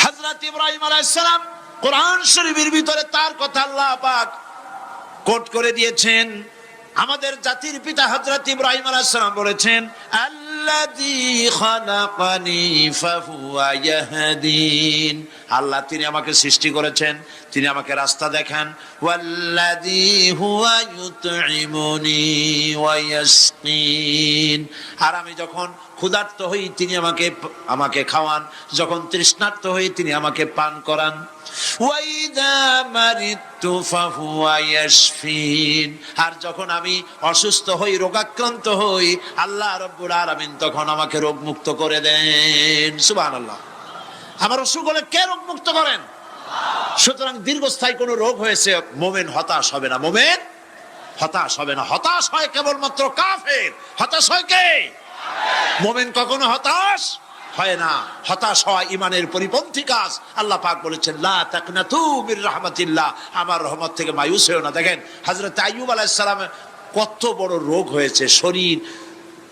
হযরত ইব্রাহিম আলাইহিস সালাম। কোরআন শরীফের ভিতরে তার কথা আল্লাহ পাক কোট করে দিয়েছেন। আমাদের জাতির পিতা হযরত ইব্রাহিম আলাইহিস সালাম বলেছেন, আল্লাযী খালাকানি ফাহুয়া ইয়াহদিন। আল্লাহ তিনি আমাকে সৃষ্টি করেছেন, তিনি আমাকে রাস্তা দেখান। ওয়াল্লাযী হুয়া ইউতঈমুনি ওয়া ইয়াসকিন। আর আমি যখন ক্ষুধার্ত হই তিনি আমাকে খাওয়ান, যখন তৃষ্ণার্ত হই তিনি আমাকে পান করান। ওয়াইদা মারিতু ফাহুয়া ইয়াশফিন। আর যখন আমি অসুস্থ হই, রোগাক্রান্ত হই, আল্লাহ রাব্বুল আলামিন তখন আমাকে রোগ মুক্ত করে দেন। সুবহানাল্লাহ। আমার অসুখ হলে কে রোগ মুক্ত করেন? সুতরাং দীর্ঘস্থায়ী কোন রোগ হয়েছে, মুমিন হতাশ হবে না, মুমিন হতাশ হবে না। হতাশ হয় কেবলমাত্র কাফের। হতাশ হয় কে? মুমিন কখনো হতাশ হয় না। হতাশ হয় ইমানের পরিপন্থী কাজ। আল্লাহ পাক বলেছেন, লা তাকনাতু মির রাহমাতিল্লাহ, আমার রহমত থেকে মায়ুস হও না। দেখেন হযরত আইয়ুব আলাইহিস সালামের কত বড় রোগ হয়েছে, শরীর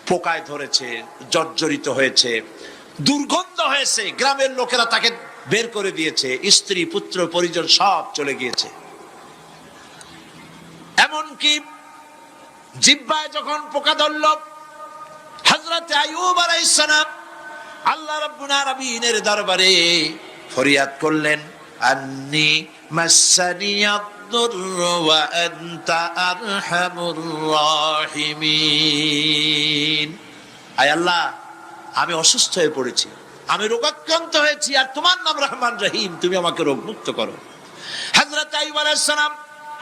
পোকায় ধরেছে, জর্জরিত হয়েছে, দুর্গন্ধ হয়েছে, গ্রামের লোকেরা তাকে বের করে দিয়েছে, স্ত্রী পুত্র পরিজন সব চলে গিয়েছে। এমনকি জিহ্বায় যখন পোকা ধরল, হযরত আইয়ুব আলাইহিস সালাম আল্লাহ রাব্বুল আলামিনের দরবারে ফরিয়াদ করলেন, আন্নী মাসানিয়াদ দুররু ওয়া আনতা আরহামুর রাহিমিন। আয় আল্লাহ, আমি অসুস্থ হয়ে পড়েছি, আমি রোগাক্রান্ত হয়েছি, আর তোমার নাম রহমান রহিম, তুমি আমাকে রোগ মুক্ত করো। হযরত আইয়ুব আলাইহিস সালাম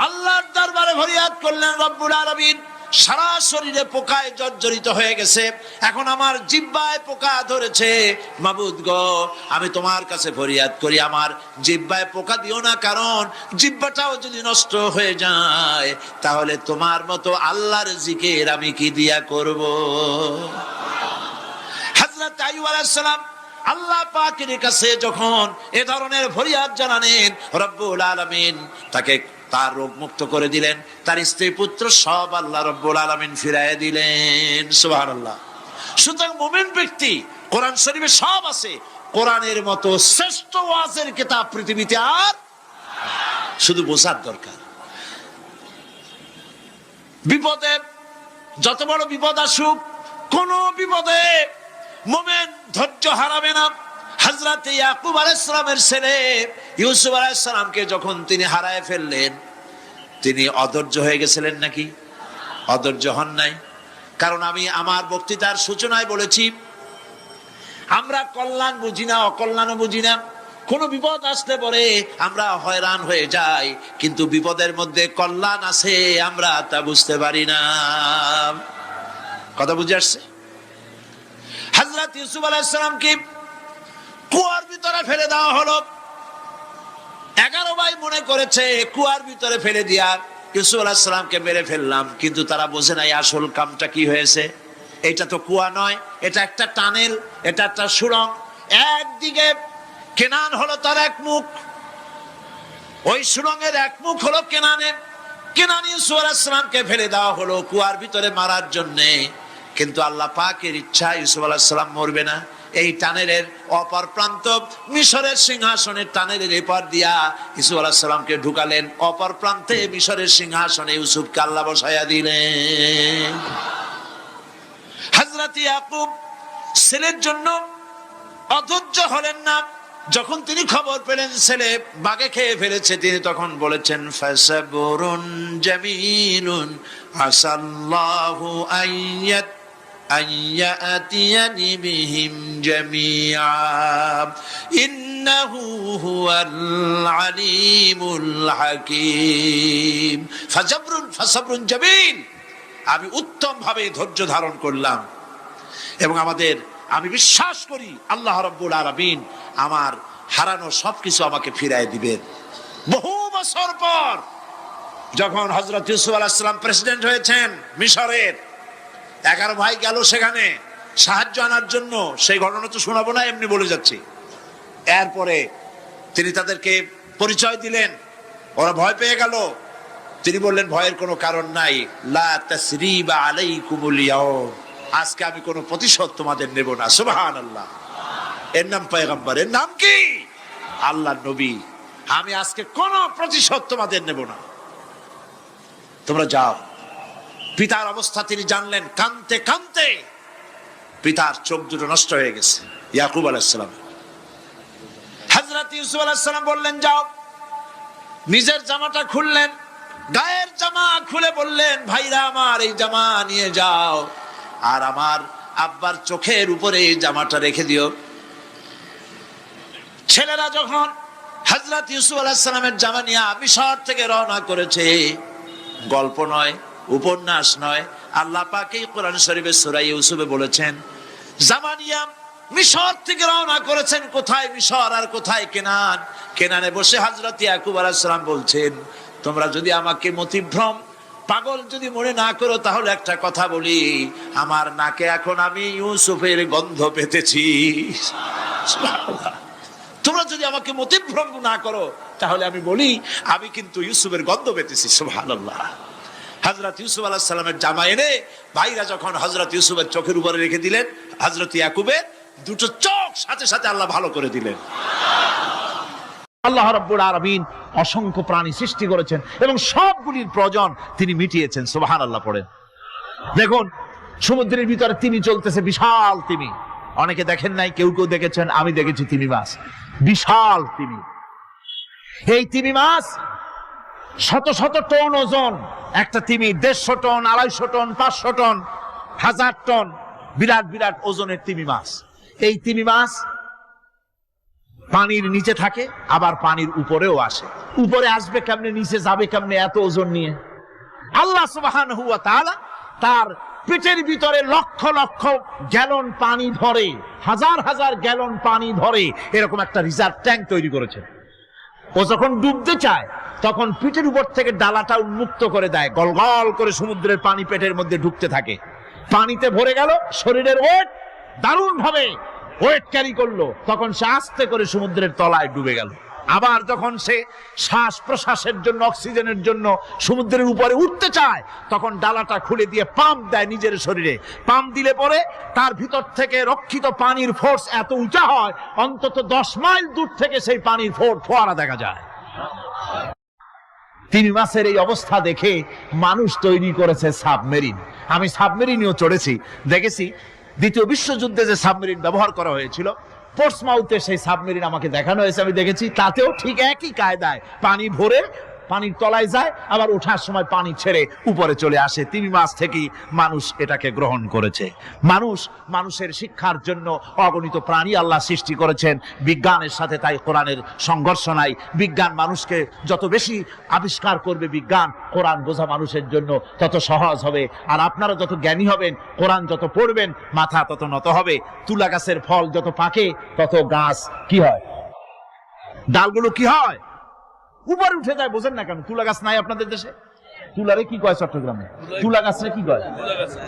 আল্লাহর দরবারে ফরিয়াদ করলেন, রব্বুল আলামিন সারা শরীরে পোকায় জর্জরিত হয়ে গেছে, এখন আমার জিহ্বায় পোকা ধরেছে, মাবুদ গো আমি তোমার কাছে ফরিয়াদ করি, আমার জিহ্বায় পোকা দিও না, কারণ জিহ্বাটাও যদি নষ্ট হয়ে যায় তাহলে তোমার মতো আল্লাহর জিকির আমি কি দিয়া করব। হযরত আইয়ুব আলাইহিস সালাম আল্লাহ পাকের কাছে যখন এ ধরনের ফরিয়াদ জানালেন, রব্বুল আলামিন তাকে তার রোগ মুক্ত করে দিলেন, তার স্ত্রী পুত্র সব আল্লাহ রব্বুল আলামিন ফিরাইয়া দিলেন। সুবহানাল্লাহ। সুতরাং মুমিন ব্যক্তি, কোরআন শরীফে সব আছে, কোরআনের মতো শ্রেষ্ঠ ওয়াজের কিতাব পৃথিবীতে আর, শুধু বোঝার দরকার। বিপদে, যত বড় বিপদ আসুক, কোন বিপদে মুমিন ধৈর্য হারাবে না। হযরত ইয়াকুব আলাইহিস সালামের ছেলে ইউসুফ আলাইহিস সালামকে যখন তিনি হারায় ফেললেন, তিনি অধৈর্য হয়ে গেছিলেন নাকি? অধৈর্য হন নাই। কারণ আমি আমার বক্তৃতার সূচনায় বলেছি, আমরা কল্যাণ বুঝি না, অকল্যাণও বুঝি না। কোন বিপদ আসলে পরে আমরা হয়রান হয়ে যাই, কিন্তু বিপদের মধ্যে কল্যাণ আছে আমরা তা বুঝতে পারি না। কথা বুঝে আসছে? হযরত ইউসুফ আলাইহিস সালামকে কুয়ার ভিতরে ফেলে দেওয়া হলো। 11 ভাই মনে করেছে কুয়ার ভিতরে ফেলে দিয়া ইউসুফ আলাইহিস সালামকে মেরে ফেললাম, কিন্তু তারা বোঝে নাই আসল কামটা কি হয়েছে। এটা তো কুয়া নয়, এটা একটা টানেল, এটা একটা সুড়ঙ্গ। একদিকে কেনান হলো তার এক মুখ, ওই সুড়ঙ্গের এক মুখ হলো কেনানের। কেনান ইউসুফ আলাইহিস সালামকে ফেলে দেওয়া হলো কুয়ার ভিতরে মারার জন্যে, কিন্তু আল্লাহ পাকের ইচ্ছা ইউসুফ আলাইহিস সালাম মরবে না। এই টানেলের অপর প্রান্ত, মিশরের সিংহাসনের টানেলের এপার দিয়া ইউসুফ আলাইহিস সালামকে ঢুকালেন, অপর প্রান্তে মিশরের সিংহাসনে ইউসুফকে আল্লাহ বসাইয়া দিলেন। হযরত ইয়াকুব ছেলের জন্য অধৈর্য হলেন না, যখন তিনি খবর পেলেন ছেলে বাঘে খেয়ে ফেলেছে, তিনি তখন বলেছেন ফাসাবরুন জামিলুন আসাল্লাহু আইয়াতিয়ানি বিহিম জামিআ ইন্নাহু হুয়াল আলিমুল হাকীম। ফাসাবরুন জামিল, আমি উত্তম ভাবে ধৈর্য ধারণ করলাম এবং আমি বিশ্বাস করি আল্লাহ রাব্বুল আলামিন আমার হারানো সবকিছু আমাকে ফিরায় দিবেন। বহু বছর পর যখন হযরত ইউসুফ আলাইহিস সালাম প্রেসিডেন্ট হয়েছেন মিশরের, 11 ভাই গেল সেখানে সাহায্য আনার জন্য। সেই ঘটনা তো শোনাবো না, এমনি বলে যাচ্ছি। এরপরে তিনি তাদেরকে পরিচয় দিলেন, ওরা ভয় পেয়ে গেল। তিনি বললেন ভয়ের কোনো কারণ নাই, লা তাসরিবা আলাইকুমুল ইয়াউম, আজকে আমি কোনো প্রতিশোধ তোমাদের নেব না। সুবহানাল্লাহ। এর নাম পয়গম্বর, এর নাম কি? আল্লাহর নবী। আমি আজকে কোনো প্রতিশোধ তোমাদের নেব না, তোমরা যাও। পিতার অবস্থা তিনি জানলেন, কাঁদতে কাঁদতে পিতার চোখ দুটো নষ্ট হয়ে গেছে। ইয়াকুব আলাইহিস সালাম, হযরত ইউসুফ আলাইহিস সালাম বললেন যাও। নিজের জামাটা খুললেন, গায়ের জামা খুলে বললেন ভাইরা আমার এই জামা নিয়ে যাও, আর আমার আব্বার চোখের উপরে এই জামাটা রেখে দিও। ছেলেরা যখন হযরত ইউসুফ আলাইহিস সালামের জামা নিয়ে মিশর থেকে রওনা করেছে, গল্প নয়, উপন্যাস নয়, আল্লাহ পাক এই কোরআন শরীফে সূরা ইউসুফে বলেছেন জামা নিয়ে মিশর থেকে রওনা করেছেন। কোথায় মিশর আর কোথায় কেনান? কেনানে বসে হযরত ইয়াকুব আলাইহিস সালাম বলছেন তোমরা যদি আমাকে মতিভ্রম পাগল যদি মনে না করো তাহলে একটা কথা বলি, আমার নাকে এখন আমি ইউসুফের গন্ধ পেতেছি। তোমরা যদি আমাকে মতিভ্রম না করো তাহলে আমি বলি আমি কিন্তু ইউসুফের গন্ধ পেতেছি। সুবহানাল্লাহ। হযরত ইউসুফ আলাইহিস সালামের জামা এনে ভাইরা যখন হযরত ইউসুফের চোখের উপরে রেখে দিলেন, হযরত ইয়াকুবের দুটো চোখ সাথে সাথে আল্লাহ ভালো করে দিলেন। আল্লাহ রাব্বুল আলামিন অসংখ্য প্রাণী সৃষ্টি করেছেন এবং সবগুলির প্রয়োজন তিনি মিটিয়েছেন। সুবহানাল্লাহ পড়েন। দেখুন সমুদ্রের ভিতরে তিমি চলতেছে, বিশাল তিমি। অনেকে দেখেন নাই, কেউ কেউ দেখেছেন, আমি দেখেছি তিমি মাছ, বিশাল তিমি। এই তিমি মাছ শত শত টন ওজন। একটা তিমি 150 টন, 250 টন, 500 টন, 1000 টন, বিরাট বিরাট ওজনের তিমি মাছ। এই তিমি মাছ পানির নিচে থাকে, আবার পানির উপরেও আসে। উপরে আসবে কেমনে, নিচে যাবে কেমনে এত ওজন নিয়ে? আল্লাহ সুবহানাহু ওয়া তাআলা তার পেটের ভিতরে লক্ষ লক্ষ গ্যালন পানি ধরে, হাজার হাজার গ্যালন পানি ধরে এরকম একটা রিজার্ভ ট্যাঙ্ক তৈরি করেছেন। ও যখন ডুবতে চায় তখন পিঠের উপর থেকে ডালাটা উন্মুক্ত করে দেয়, গলগল করে সমুদ্রের পানি পেটের মধ্যে ঢুকতে থাকে। পানিতে ভরে গেল, শরীরের ওয়েট দারুণ ভাবে ওয়েট ক্যারি করলো, তখন সে আস্তে করে সমুদ্রের তলায় ডুবে গেল। আবার যখন সে শ্বাস প্রশ্বাসের জন্য, অক্সিজেনের জন্য সমুদ্রের উপরে উঠতে চায় তখন ডালাটা খুলে দিয়ে পাম্প দেয় নিজের শরীরে। পাম্প দিলে পরে তার ভিতর থেকে রক্ষিত পানির ফোর্স এত উঁচা হয় অন্তত 10 মাইল দূর থেকে সেই পানির ফোয়ারা দেখা যায়। তিমি মাছের এই অবস্থা দেখে মানুষ তৈরি করেছে সাবমেরিন। আমি সাবমেরিনেও চড়েছি, দেখেছি। দ্বিতীয় বিশ্বযুদ্ধে যে সাবমেরিন ব্যবহার করা হয়েছিল, পোর্টসমাউথে সেই সাবমেরিন আমাকে দেখানো হয়েছে, আমি দেখেছি। তাতেও ঠিক একই কায়দায় পানি ভরে পানির তলায় যায়, আবার ওঠার সময় পানি ছেড়ে উপরে চলে আসে। তিমি মাছ থেকেই মানুষ এটাকে গ্রহণ করেছে। মানুষের শিক্ষার জন্য অগণিত প্রাণী আল্লাহ সৃষ্টি করেছেন বিজ্ঞানের সাথে, তাই কোরআনের সংঘর্ষ নাই। বিজ্ঞান মানুষকে যত বেশি আবিষ্কার করবে, বিজ্ঞান কোরআন বোঝা মানুষের জন্য তত সহজ হবে। আর আপনারা যত জ্ঞানী হবেন, কোরআন যত পড়বেন, মাথা তত নত হবে। তুলা গাছের ফল যত পাকে তত গাছ কি হয়, ডালগুলো কি হয়, উপরে উঠে যায়। বোঝেন না কেন? তুলা গাছ নাই আপনাদের দেশে? তুলারে কি কয় চট্টগ্রামে? তুলা গাছরে কি কয়?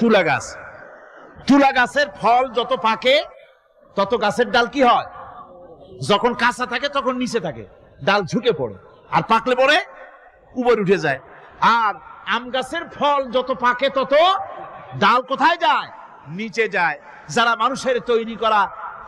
তুলা গাছ। তুলা গাছের ফল যত পাকে তত গাছের ডাল কি হয়, যখন কাঁচা থাকে তখন নিচে থাকে, ডাল ঝুঁকে পড়ে, আর পাকলে পরে উপরে উঠে যায়। আর আম গাছের ফল যত পাকে তত ডাল কোথায় যায়? নিচে যায়। যারা মানুষের তৈরি করা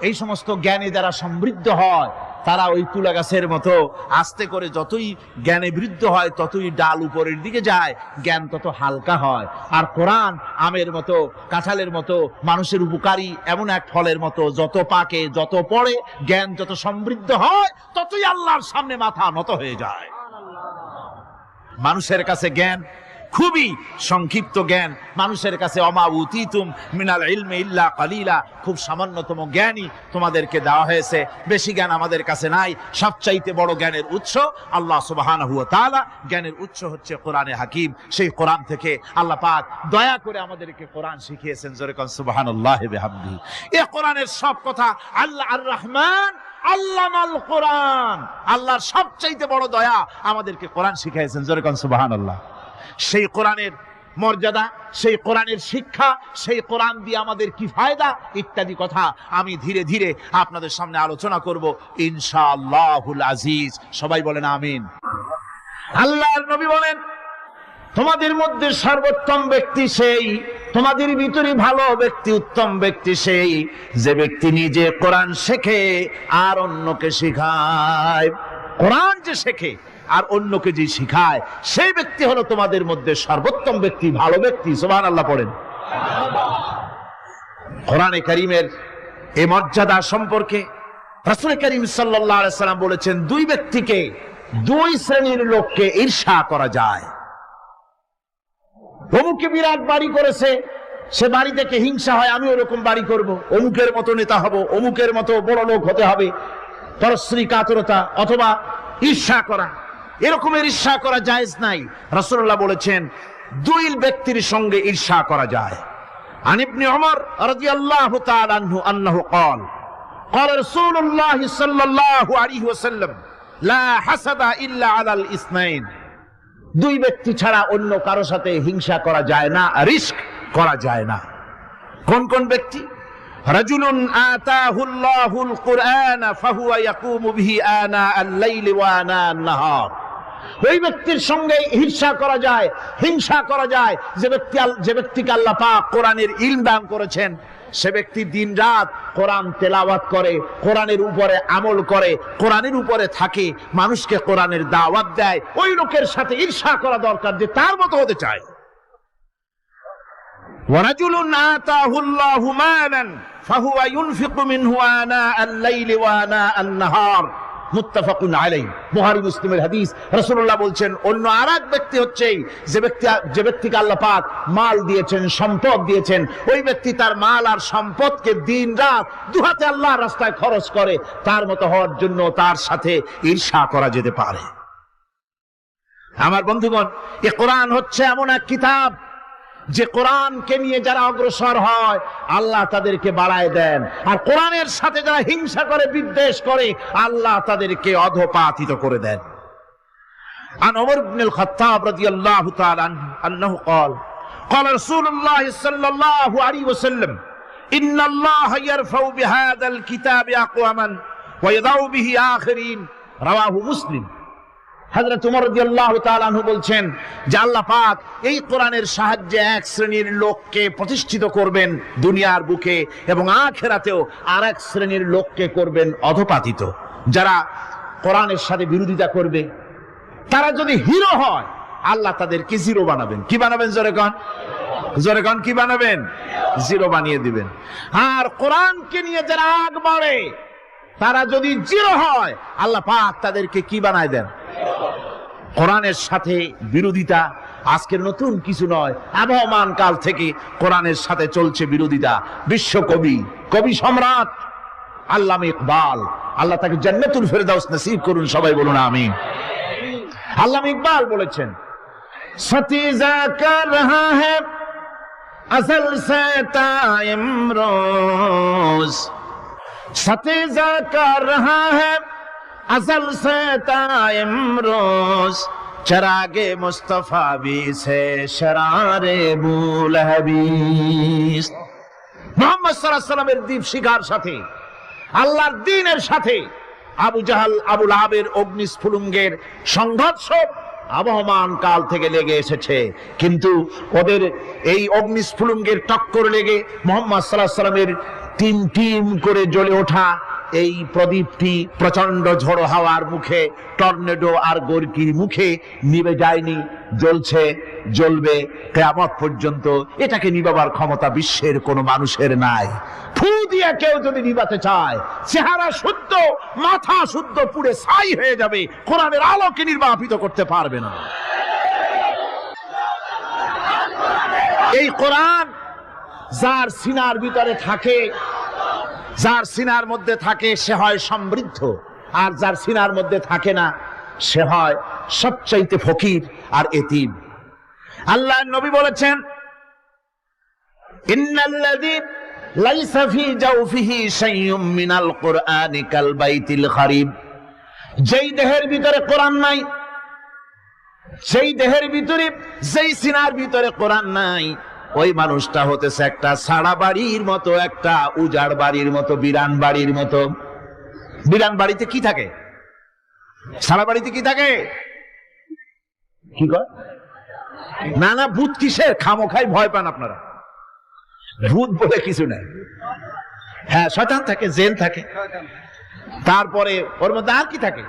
এই সমস্ত জ্ঞানে যারা সমৃদ্ধ হয় তারা ওই তুলা গাছের মতো আস্তে করে যতই জ্ঞানে বৃদ্ধ হয় ততই ডাল উপরের দিকে যায়, জ্ঞান তত হালকা হয়। আর কোরআন আমের মতো, কাঁঠালের মতো, মানুষের উপকারী এমন এক ফলের মতো, যত পাকে, যত পড়ে, জ্ঞান যত সমৃদ্ধ হয় ততই আল্লাহর সামনে মাথা নত হয়ে যায়। মানুষের কাছে জ্ঞান খুবই সংক্ষিপ্ত জ্ঞান, মানুষের কাছে অমা উতিতুম মিনাল ইলমি ইল্লা কালিলা, খুব সামান্যতম জ্ঞানই তোমাদেরকে দেওয়া হয়েছে, বেশি জ্ঞান আমাদের কাছে নাই। সবচাইতে বড় জ্ঞানের উৎস আল্লাহ সুবহানাহু ওয়া তাআলা, জ্ঞানের উৎস হচ্ছে কোরআনে হাকিম। সেই কোরআন থেকে আল্লাহ পাক দয়া করে আমাদেরকে কোরআন শিখিয়েছেন। জোরে কোন সুবহানাল্লাহি বিহামদিহি। এই কোরআনের সব কথা আল্লাহ আর রহমান আল্লামাল কোরআন, আল্লাহর সবচাইতে বড় দয়া আমাদেরকে কোরআন শিখিয়েছেন। জোরে কোন সুবহানাল্লাহ। সেই কোরআনের মর্যাদা, সেই কোরআনের শিক্ষা, সেই কোরআন দিয়ে আমাদের কি ফায়দা ইত্যাদি কথা আমি ধীরে ধীরে আপনাদের সামনে আলোচনা করব ইনশাআল্লাহুল আজিজ। সবাই বলেন আমিন। আল্লাহর নবী বলেন, তোমাদের মধ্যে সর্বোত্তম ব্যক্তি সেই, তোমাদের ভিতরে ভালো ব্যক্তি, উত্তম ব্যক্তি সেই যে ব্যক্তি নিজে কোরআন শেখে আর অন্যকে শেখায়। কোরআন যে শেখে আর অন্যকে যে শিখায়, সেই ব্যক্তি হলো তোমাদের মধ্যে সর্বোত্তম ব্যক্তি, ভালো ব্যক্তি। সুবহানাল্লাহ পড়েন। কোরআনে কারীমের এই মর্যাদা সম্পর্কে রাসূল করিম সাল্লাল্লাহু আলাইহি সাল্লাম বলেছেন, দুই ব্যক্তিকে, দুই শ্রেণীর লোককে ঈর্ষা করা যায়। অমুকে বিরাট বাড়ি করেছে, সে বাড়ি দেখে হিংসা হয়, আমি ওরকম বাড়ি করব, অমুকের মতো নেতা হব, অমুকের মতো বড় লোক হতে হবে। পরশ্রী কাতরতা অথবা ঈর্ষা করা, এরকমের ঈর্ষা করা জায়েজ নাই। রাসূলুল্লাহ বলেছেন দুই ব্যক্তির সঙ্গে ঈর্ষা করা যায়। আন ইবনে ওমর রাদিয়াল্লাহু তাআলা আনহু আন্নাহু قال قال رسول الله صلى الله عليه وسلم لا حسد الا على الاثنين, দুই ব্যক্তি ছাড়া অন্য কারো সাথে হিংসা করা যায় না, রিস্ক করা যায় না। কোন কোন ব্যক্তি? রাজুলুন আতাহুল্লাহুল কুরআন ফাহুয়া ইয়াকুমু বিহি আনা আল-লাইলি ওয়া আনা আন-নাহার, ওই ব্যক্তির সঙ্গে ঈর্ষা করা যায়, হিংসা করা যায় যে ব্যক্তিকে আল্লাহ পাক কোরআনের ইলম দান করেছেন, সে ব্যক্তি দিন রাত কোরআন তেলাওয়াত করে, কোরআনের উপরে আমল করে, কোরআনের উপরে থাকে, মানুষকে কোরআনের দাওয়াত দেয়। ওই লোকের সাথে ঈর্ষা করা দরকার যে তার মতো হতে চায়। ওয়ারাজুলুন আতাহুল্লাহু মালান ফাহুয়া ইউনফিকু মিনহু আনা আল-লাইলি ওয়া আনা আন-নাহার, মুত্তাফাকুন আলাইহি, বুখারী মুসলিমের হাদিস। রাসূলুল্লাহ বলছেন, অন্য আরেক ব্যক্তি হচ্ছে যে ব্যক্তিকে আল্লাহ পাক মাল দিয়েছেন, সম্পদ দিয়েছেন, ওই ব্যক্তি তার মাল আর সম্পদকে দিন রাত দুহাতে আল্লাহর রাস্তায় খরচ করে, তার মতো হওয়ার জন্য তার সাথে ঈর্ষা করা যেতে পারে। আমার বন্ধুগণ, এই কোরআন হচ্ছে এমন এক কিতাব যে কোরআনকে নিয়ে যারা অগ্রসর হয় আল্লাহ তাদেরকে বাড়ায় দেন, আর কোরআনের সাথে যারা হিংসা করে, বিদ্বেষ করে, আল্লাহ তাদেরকে অধঃপাতিত করে দেন। আন ওমর ইবনে আল-খাত্তাব রাদিয়াল্লাহু তাআলা আনহু قال قال رسول الله صلى الله عليه وسلم ان الله يرفع بهذا الكتاب اقواما ويضع به آخرين, রাওয়াহু মুসলিম। হযরত ওমর রাদিয়াল্লাহু তাআলা আনহু বলছেন যে আল্লাহ পাক এই কোরআনের সাহায্যে এক শ্রেণীর লোককে প্রতিষ্ঠিত করবেন দুনিয়ার বুকে, এবং আখিরাতেও আরেক শ্রেণীর লোককে করবেন অধঃপাতিত। যারা কোরআনের সাথে বিরোধিতা করবে, তারা যদি হিরো হয় আল্লাহ তাদেরকে জিরো বানাবেন। কি বানাবেন? জোরে কোন, জোরে কোন, কি বানাবেন? জিরো বানিয়ে দিবেন। আর কোরআনকে নিয়ে যারা আগ বাড়ে, তারা যদি জিরো হয় আল্লাহ পাক তাদেরকে কি বানায় দেন? কোরআনের সাথে বিরোধিতা আজকের নতুন কিছু নয়, আবহমান কাল থেকে কোরআনের সাথে চলছে বিরোধিতা। বিশ্বকবি, কবি সম্রাট আল্লামা ইকবাল, আল্লাহ তাকে জান্নাতুল ফেরদাউস নসিব করুন, সবাই বলুন আমিন। আল্লামা ইকবাল বলেছেন, সতীজা কর রহা হ্যায় আসল সে তাইমরোজ, সতীজা কর রহা হ্যায় আসল সে তাইমরোজ, চরাগে মুস্তফা বি সে শরারে বুলহবিস। মুহাম্মদ সাল্লাল্লাহু আলাইহি ওয়াসাল্লামের দীপ শিখার সাথে, আল্লাহর দ্বীনের সাথে আবু জাহাল, আবু লাহাবের অগ্নিস্ফুলিঙ্গের সংঘর্ষ আবহমান কাল থেকে লেগে এসেছে, কিন্তু ওদের এই অগ্নিস্ফুলিঙ্গের টক্কর লেগে মুহাম্মদ সাল্লাল্লাহু আলাইহি ওয়াসাল্লামের টিম টিম করে জ্বলে ওঠা এই প্রদীপটি প্রচন্ড ঝড়ো হাওয়ার মুখে, টর্নেডো আর গর্কির মুখে নিভে যায়নি, জ্বলছে, জ্বলবে কিয়ামত পর্যন্ত। এটাকে নিভাবার ক্ষমতা বিশ্বের কোনো মানুষের নাই। ফু দিয়ে কেউ যদি নিভাতে চায়, চেহারা শুদ্ধ, মাথা শুদ্ধ, পুড়ে ছাই হয়ে যাবে, কোরআনের আলোকে নির্বাপিত করতে পারবে না। এই কোরআন যার সিনার ভিতরে থাকে, যার সিনার মধ্যে থাকে, সে হয় সমৃদ্ধ, আর যার সিনার মধ্যে থাকে না সে হয় সবচাইতে ফকির আর এতিম। আল্লাহর নবী বলেছেন, ইন্নাল্লাযী লাইসা ফী জাওফিহি শাইউম মিনাল কুরআনি কাল বাইতিল খারিব। যেই দেহের ভিতরে কোরআন নাই, সেই দেহের ভিতরে, যেই সিনার ভিতরে কোরআন নাই, ওই মানুষটা হতেছে একটা সাড়া বাড়ির মতো, একটা উজাড় বাড়ির মতো, বিরান বাড়ির মতো। বিরান বাড়িতে কি থাকে? সাড়া বাড়িতে কি থাকে? কি কয়? না না, ভূত কিসের? খামোখাই ভয় পান আপনারা। ভূত বলে কিছু নাই। হ্যাঁ, শয়তান থাকে, জিন থাকে, তারপরে ওর মধ্যে আর কি থাকে?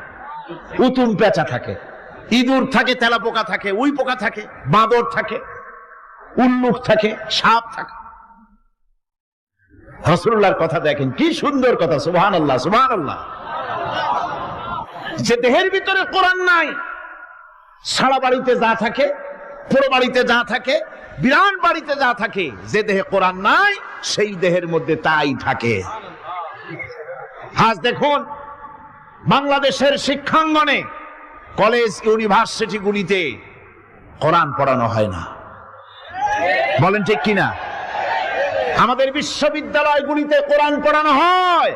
উতুম পেঁচা থাকে, ইঁদুর থাকে, তেলাপোকা থাকে, উই পোকা থাকে, বাঁদর থাকে, উল্লুক থাকে, সাপ থাকে। রাসূলুল্লাহর কথা দেখেন, কি সুন্দর কথা, সুবহানাল্লাহ সুবহানাল্লাহ। যে দেহের ভিতরে কোরআন নাই, সারা বাড়িতে যা থাকে, পুরো বাড়িতে যা থাকে, বিরান বাড়িতে যা থাকে, যে দেহে কোরআন নাই সেই দেহের মধ্যে তাই থাকে। আজ দেখুন বাংলাদেশের শিক্ষাঙ্গনে, কলেজ ইউনিভার্সিটি গুলিতে কোরআন পড়ানো হয় না, বলেন ঠিক কিনা? আমাদের বিশ্ববিদ্যালয়গুলিতে কোরআন পড়ানো হয়,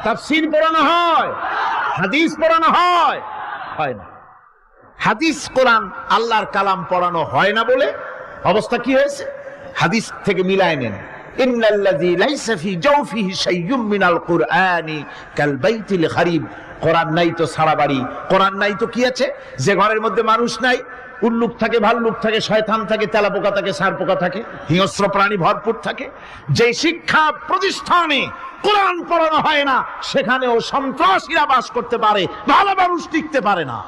তাফসীর পড়ানো হয়, হাদিস পড়ানো হয়, হয় না। হাদিস, কোরআন, আল্লাহর কালাম পড়ানো হয় না বলে অবস্থা কি হয়েছে? হাদিস থেকে মিলায় নেন, ইন্নাল্লাযী লাইসা ফী জাওফিহি শাইউম মিনাল কুরআনি কাল বাইতিল খারিব। কোরআন নাই তো সারা বাড়ি, কোরআন নাই তো কি আছে? যে ঘরের মধ্যে মানুষ নাই, উল্লুক থাকে, ভাল্লুক থাকে, শয়তান থাকে, তেলাপোকা থাকে, সারপোকা থাকে, হিংস্র প্রাণী ভরপুর থাকে। যে শিক্ষা প্রতিষ্ঠানে কোরআন পড়ানো হয় না, সেখানেও সন্ত্রাসীরা বাস করতে পারে, ভালো মানুষ টিকতে পারে না।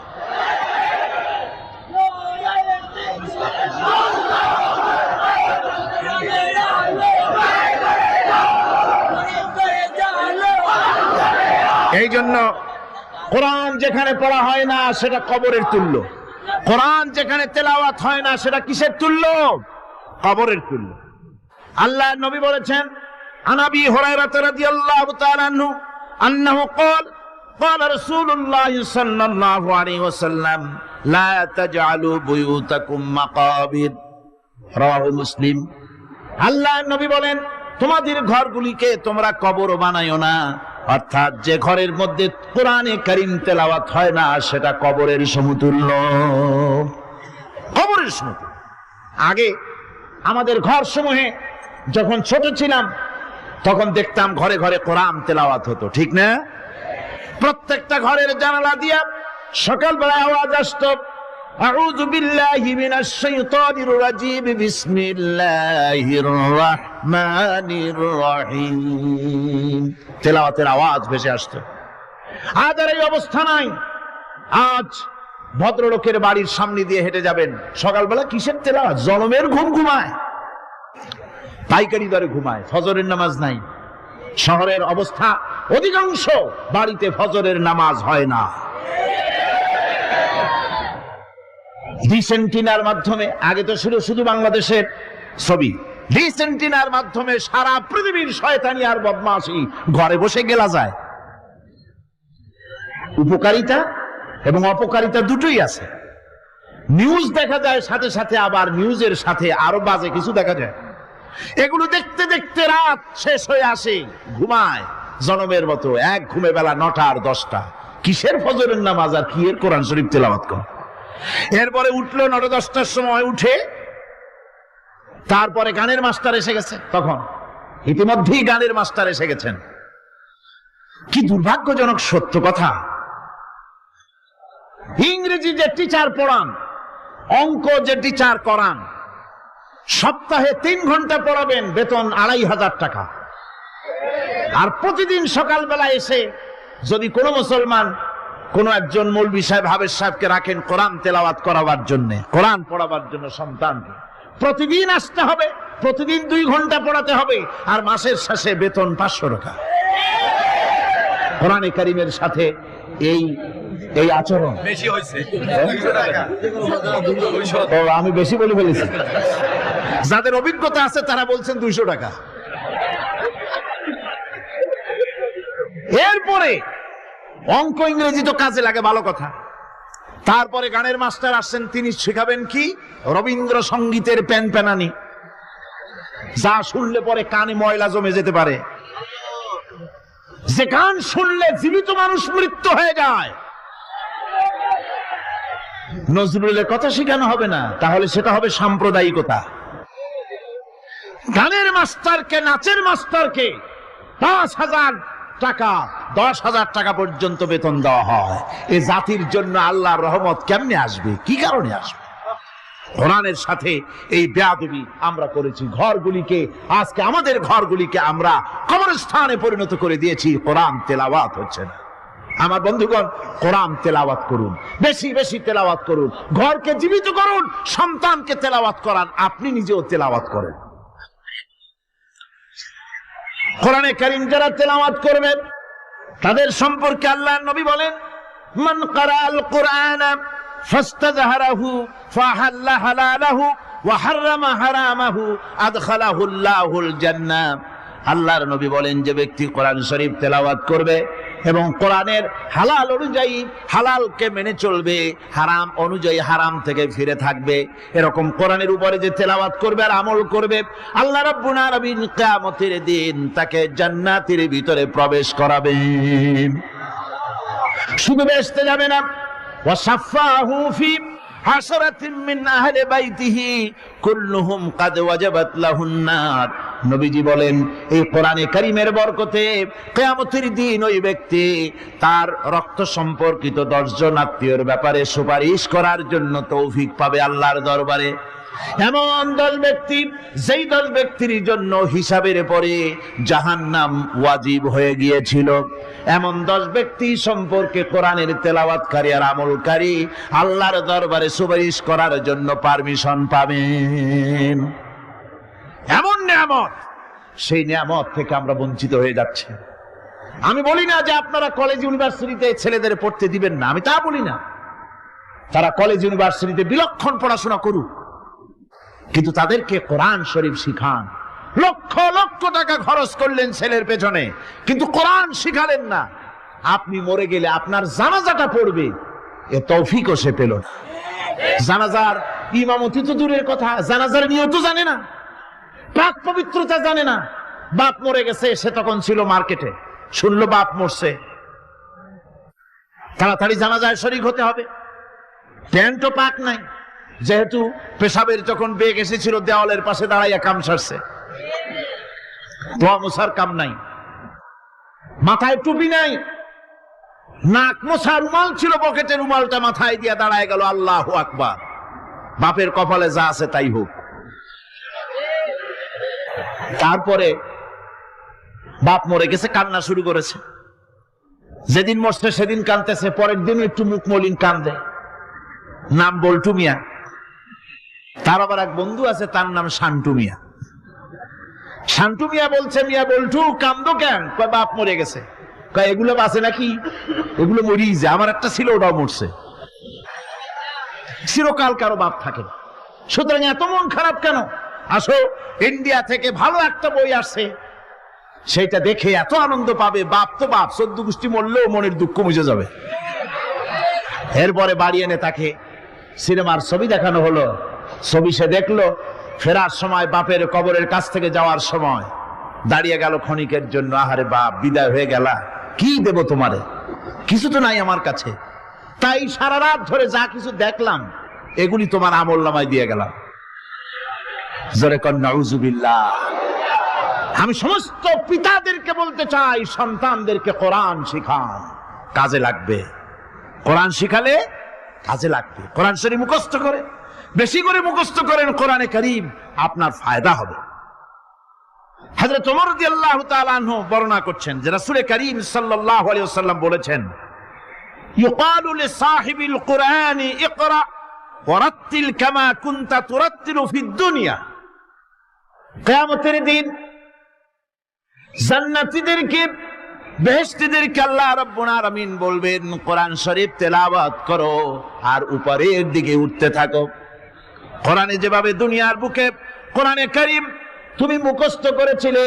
এই জন্য কোরআন যেখানে পড়া হয় না সেটা কবরের তুল্য, কোরআন যেখানে তেলাওয়াত হয় না সেটা কিসের তুল্য? কবরের তুল্য। আল্লাহর নবী বলেছেন, আন আবি হুরায়রা রাদিয়াল্লাহু তাআলা আনহু আন্নাহু ক্বাল ক্বালা রাসূলুল্লাহ সাল্লাল্লাহু আলাইহি ওয়াসাল্লাম লা তাজআলু বুয়ুতাকুম মাকাবির। রাওয়াহু মুসলিম। আল্লাহর নবী বলেন, তোমাদের ঘরগুলিকে তোমরা কবর বানাইও না। অর্থাৎ যে ঘরের মধ্যে কোরআনে কারীম তেলাওয়াত হয় না সেটা কবরের সমতুল্য, কবরের সমতুল্য। আগে আমাদের ঘর সমূহে যখন ছোট ছিলাম তখন দেখতাম ঘরে ঘরে কোরআন তেলাওয়াত হতো, ঠিক না? প্রত্যেকটা ঘরের জানালা দিয়া সকালবেলা আওয়াজ আসতো, আউযু বিল্লাহি মিনাশ শাইতানির রাজীম, বিসমিল্লাহির রাহমানির রহিম। তেলাওয়াতের আওয়াজ ভেসে আসতো। আজ আর এই অবস্থা নাই। আজ ভদ্রলোকের বাড়ির সামনে দিয়ে হেঁটে যাবেন, সকালবেলা কিসের তেলাওয়াত? জলমের ঘুম ঘুমায়, পাইকারি দরে ঘুমায়, ফজরের নামাজ নাই। শহরের অবস্থা, অধিকাংশ বাড়িতে ফজরের নামাজ হয় না। ডিসেন্টিনার মাধ্যমে, আগে তো শুধু বাংলাদেশের ছবি, ডিসেন্টিনার মাধ্যমে সারা পৃথিবীর শয়তানি আর বদমাশি ঘরে বসে গেলা যায়। উপকারিতা এবং অপকারিতা দুটোই আছে। নিউজ দেখা যায়, সাথে সাথে আবার নিউজের সাথে আরো বাজে কিছু দেখা যায়। এগুলো দেখতে দেখতে রাত শেষ হয়ে আসে, ঘুমায় জনমের মতো, এক ঘুমে বেলা 9টা আর 10টা। কিসের ফজরের নামাজ আর কি এর কোরআন শরীফ তেলাওয়াত কর। এরপরে উঠলো 9টা 10টার সময়, উঠে তারপরে গানের মাস্টার এসে গেছে। তখন ইতিমধ্যেই গানের মাস্টার এসে গেছেন। কি দুর্ভাগ্যজনক সত্য কথা। ইংরেজি যে টিচার পড়ান, অঙ্ক যে টিচার করান, সপ্তাহে 3 ঘন্টা পড়াবেন, বেতন 2500 টাকা। আর প্রতিদিন সকালবেলা এসে যদি কোনো মুসলমান কোনো একজন মৌলভী সাহেব, হাফেজ সাহেবকে রাখেন কোরআন তেলাওয়াত করাবার জন্য, কোরআন পড়াবার জন্য সন্তানকে, প্রতিদিন আসতে হবে, প্রতিদিন 2 ঘন্টা পড়াতে হবে, আর মাসের শেষে বেতন 500 টাকা। কোরআনে কারীমের সাথে এই আচরণ বেশি হয়েছে। আমি বেশি বলে ফেলেছি। যাদের অভিজ্ঞতা আছে তারা বলছেন 200 টাকা। এরপরে অঙ্ক ইংরেজি তো কাজে লাগে, ভালো কথা। তারপরে গানের মাস্টার আসছেন, তিনি শেখাবেন কি? রবীন্দ্রসঙ্গীতের প্যানপ্যানানি, যা শুনলে পরে কানে ময়লা জমে যেতে পারে, যে গান শুনলে জীবিত মানুষ মৃত্যু হয়ে যায়। নজরুলের কথা শেখানো হবে না, তাহলে সেটা হবে সাম্প্রদায়িকতা। গানের মাস্টারকে, নাচের মাস্টারকে 10,000 টাকা, 10,000 টাকা পর্যন্ত বেতন দেওয়া হয়। এ জাতির জন্য আল্লাহর রহমত কেমনে আসবে? কি কারণে আসবে? কোরআনের সাথে এই বেয়াদবি আমরা করেছি। ঘরগুলিকে, আজকে আমাদের ঘরগুলিকে আমরা কবরস্থানে পরিণত করে দিয়েছি। কোরআন তেলাওয়াত হচ্ছে না। আমার বন্ধুগণ, কোরআন তেলাওয়াত করুন, বেশি বেশি তেলাওয়াত করুন, ঘরকে জীবিত করুন, সন্তানকে তেলাওয়াত করান, আপনি নিজেও তেলাওয়াত করেন। কোরআনে কারীম যারা তেলাওয়াত করবেন তাদের সম্পর্কে আল্লাহর নবী বলেন, মান ক্বারাআল কুরআনা ফাস্তাযহারাহু ফাহাল্লা হালালাহু ওয়া হাররামা হারামাহু আদখালাহুল্লাহুল জান্নাহ। আল্লাহর নবী বলেন, যে ব্যক্তি কোরআন শরীফ তেলাওয়াত করবে এবং কোরআনের হালাল অনুযায়ী হালালকে মেনে চলবে, হারাম অনুযায়ী হারাম থেকে ফিরে থাকবে, এরকম কোরআনের উপরে যে তেলাওয়াত করবে আর আমল করবে, আল্লাহ রাব্বুল আলামিন কিয়ামতের দিন তাকে জান্নাতের ভিতরে প্রবেশ করাবেন। শুধু বেহেশতে যাবে না, ওয়া শাফাহু ফি হাসরাতিন মিন আহলি বাইতিহি কুল্লুহুম কাদ ওয়াজাবাত লাহুন নার। নবীজি বলেন, এই কোরআনে কারীমের বরকতে কিয়ামতের দিন ওই ব্যক্তি তার রক্ত সম্পর্কিত 10 জন আত্মীয়র ব্যাপারে সুপারিশ করার জন্য তৌফিক পাবে আল্লাহর দরবারে। এমন 10 ব্যক্তি, যেই 10 ব্যক্তির জন্য হিসাবের পরে জাহান্নাম ওয়াজিব হয়ে গিয়েছিল, এমন 10 ব্যক্তি সম্পর্কে কোরআনের তেলাওয়াতকারী আর আমলকারী আল্লাহর দরবারে সুপারিশ করার জন্য পারমিশন পাবেন। এমন নিয়ামত, সেই নিয়ামত থেকে আমরা বঞ্চিত হয়ে যাচ্ছি। আমি বলি না যে আপনারা কলেজ ইউনিভার্সিটিতে ছেলেদের পড়তে দিবেন না, আমি তা বলি না। তারা কলেজ ইউনিভার্সিটিতে বিলক্ষণ পড়াশোনা করুক, কিন্তু তাদেরকে কোরআন শরীফ শিখান। লক্ষ লক্ষ টাকা খরচ করলেন ছেলের পেছনে, কিন্তু কোরআন শিখালেন না। আপনি মরে গেলে আপনার জানাজাটা পড়বে, এ তৌফিকও সে পেল না। জানাজার ইমামতি তো দূরের কথা, জানাজার নিয়ত জানে না, পাক পবিত্রতা জানে না। বাপ মরে গেছে, সে তখন ছিল মার্কেটে, শুনলো বাপ মরছে, তাড়াতাড়ি জানাজায় শরীক হতে হবে। প্যান্টও পাক নাই, যেহেতু পেশাবের যখন বেগ এসেছিল দেওয়ালের পাশে দাঁড়াইয়া কাম সারছে, দোয়া মোছার কাম নাই, মাথায় টুপি নাই, নাক মোছা রুমাল ছিল পকেটে, রুমালটা মাথায় দিয়া দাঁড়ায় গেল, আল্লাহু আকবার। বাপের কপালে যা আছে তাই হোক। তারপরে বাপ মরে গেছে, কান্না শুরু করেছে। যেদিন মরছে সেদিন কানতেছে, পরের দিন একটু মুখ মলিন কান্দে। নাম বল্টু মিয়া। তার আবার এক বন্ধু আছে, তার নাম শান্টু মিয়া। শান্টু মিয়া বলছে, মিয়া বল্টু কান্দো কেন? কয় বাপ মরে গেছে। কয় এগুলো বাঁচে নাকি? এগুলো মরিয়ে যায়, আমার একটা ছিল ওটাও মরছে। চিরকাল কারো বাপ থাকে, সুতরাং এত মন খারাপ কেন? আসো, ইন্ডিয়া থেকে ভালো একটা বই আসছে, সেইটা দেখে এত আনন্দ পাবে। বাপ তো বাপ, 14 গোষ্ঠী মরলেও মনের দুঃখ মুছে যাবে। এরপরে বাড়ি এনে তাকে সিনেমার ছবি দেখানো হলো। ছবি সে দেখলো, ফেরার সময় বাপের কবরের কাছ থেকে যাওয়ার সময় দাঁড়িয়ে গেল ক্ষণিকের জন্য। আহারে বাপ, বিদায় হয়ে গেলা, কি দেব তোমারে? কিছু তো নাই আমার কাছে, তাই সারা রাত ধরে যা কিছু দেখলাম এগুলি তোমার আমলনামায় দিয়ে গেলাম। জোরে কর নাউজুবিল্লাহ। আমি সমস্ত পিতাদেরকে বলতে চাই, সন্তানদেরকে কোরআন শিখান, কাজে লাগবে। কোরআন শিখালে কাজে লাগবে। কোরআন শরীফ মুখস্থ করে, বেশি করে মুখস্থ করেন কোরআনে কারীম, আপনার ফায়দা হবে। হযরত ওমর রাদিয়াল্লাহু তাআলা আনহু বর্ণনা করছেন যে রাসূল করিম সাল্লাল্লাহু আলাইহি ওয়াসাল্লাম বলেছেন, ইউকালু লিসাহিবিল কুরআনি ইকরা ওয়ারাত্তিল কামা কুনতা তুরাত্তিলু ফিদ দুনিয়া। কিয়ামতের দিন জান্নাতীদেরকে, বেহেশতীদেরকে আল্লাহ রাব্বুল আলামিন বলবেন, কোরআন শরীফ তেলাওয়াত করো আর উপরের দিকে উঠতে থাকো। কোরআনে যেভাবে দুনিয়ার বুকে কোরআনে কারীম তুমি মুখস্থ করেছিলে,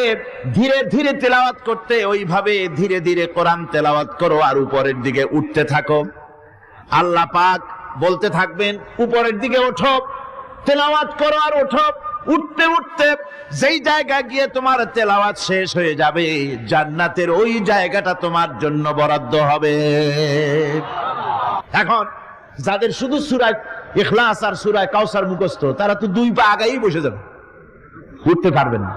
ধীরে ধীরে তেলাওয়াত করতে, ওইভাবে ধীরে ধীরে কোরআন তেলাওয়াত করো আর উপরের দিকে উঠতে থাকো। আল্লাহ পাক বলতে থাকবেন, উপরের দিকে ওঠো, তেলাওয়াত করো আর ওঠো। উঠতে উঠতে যেই জায়গায় গিয়ে তোমার তেলাওয়াত শেষ হয়ে যাবে, জান্নাতের ওই জায়গাটা তোমার জন্য বরাদ্দ হবে। এখন যাদের শুধু সূরা ইখলাস আর সূরা কাউসার মুখস্থ, তারা তো দুই পা আগাই বসে যাবে, উঠতে পারবেন না।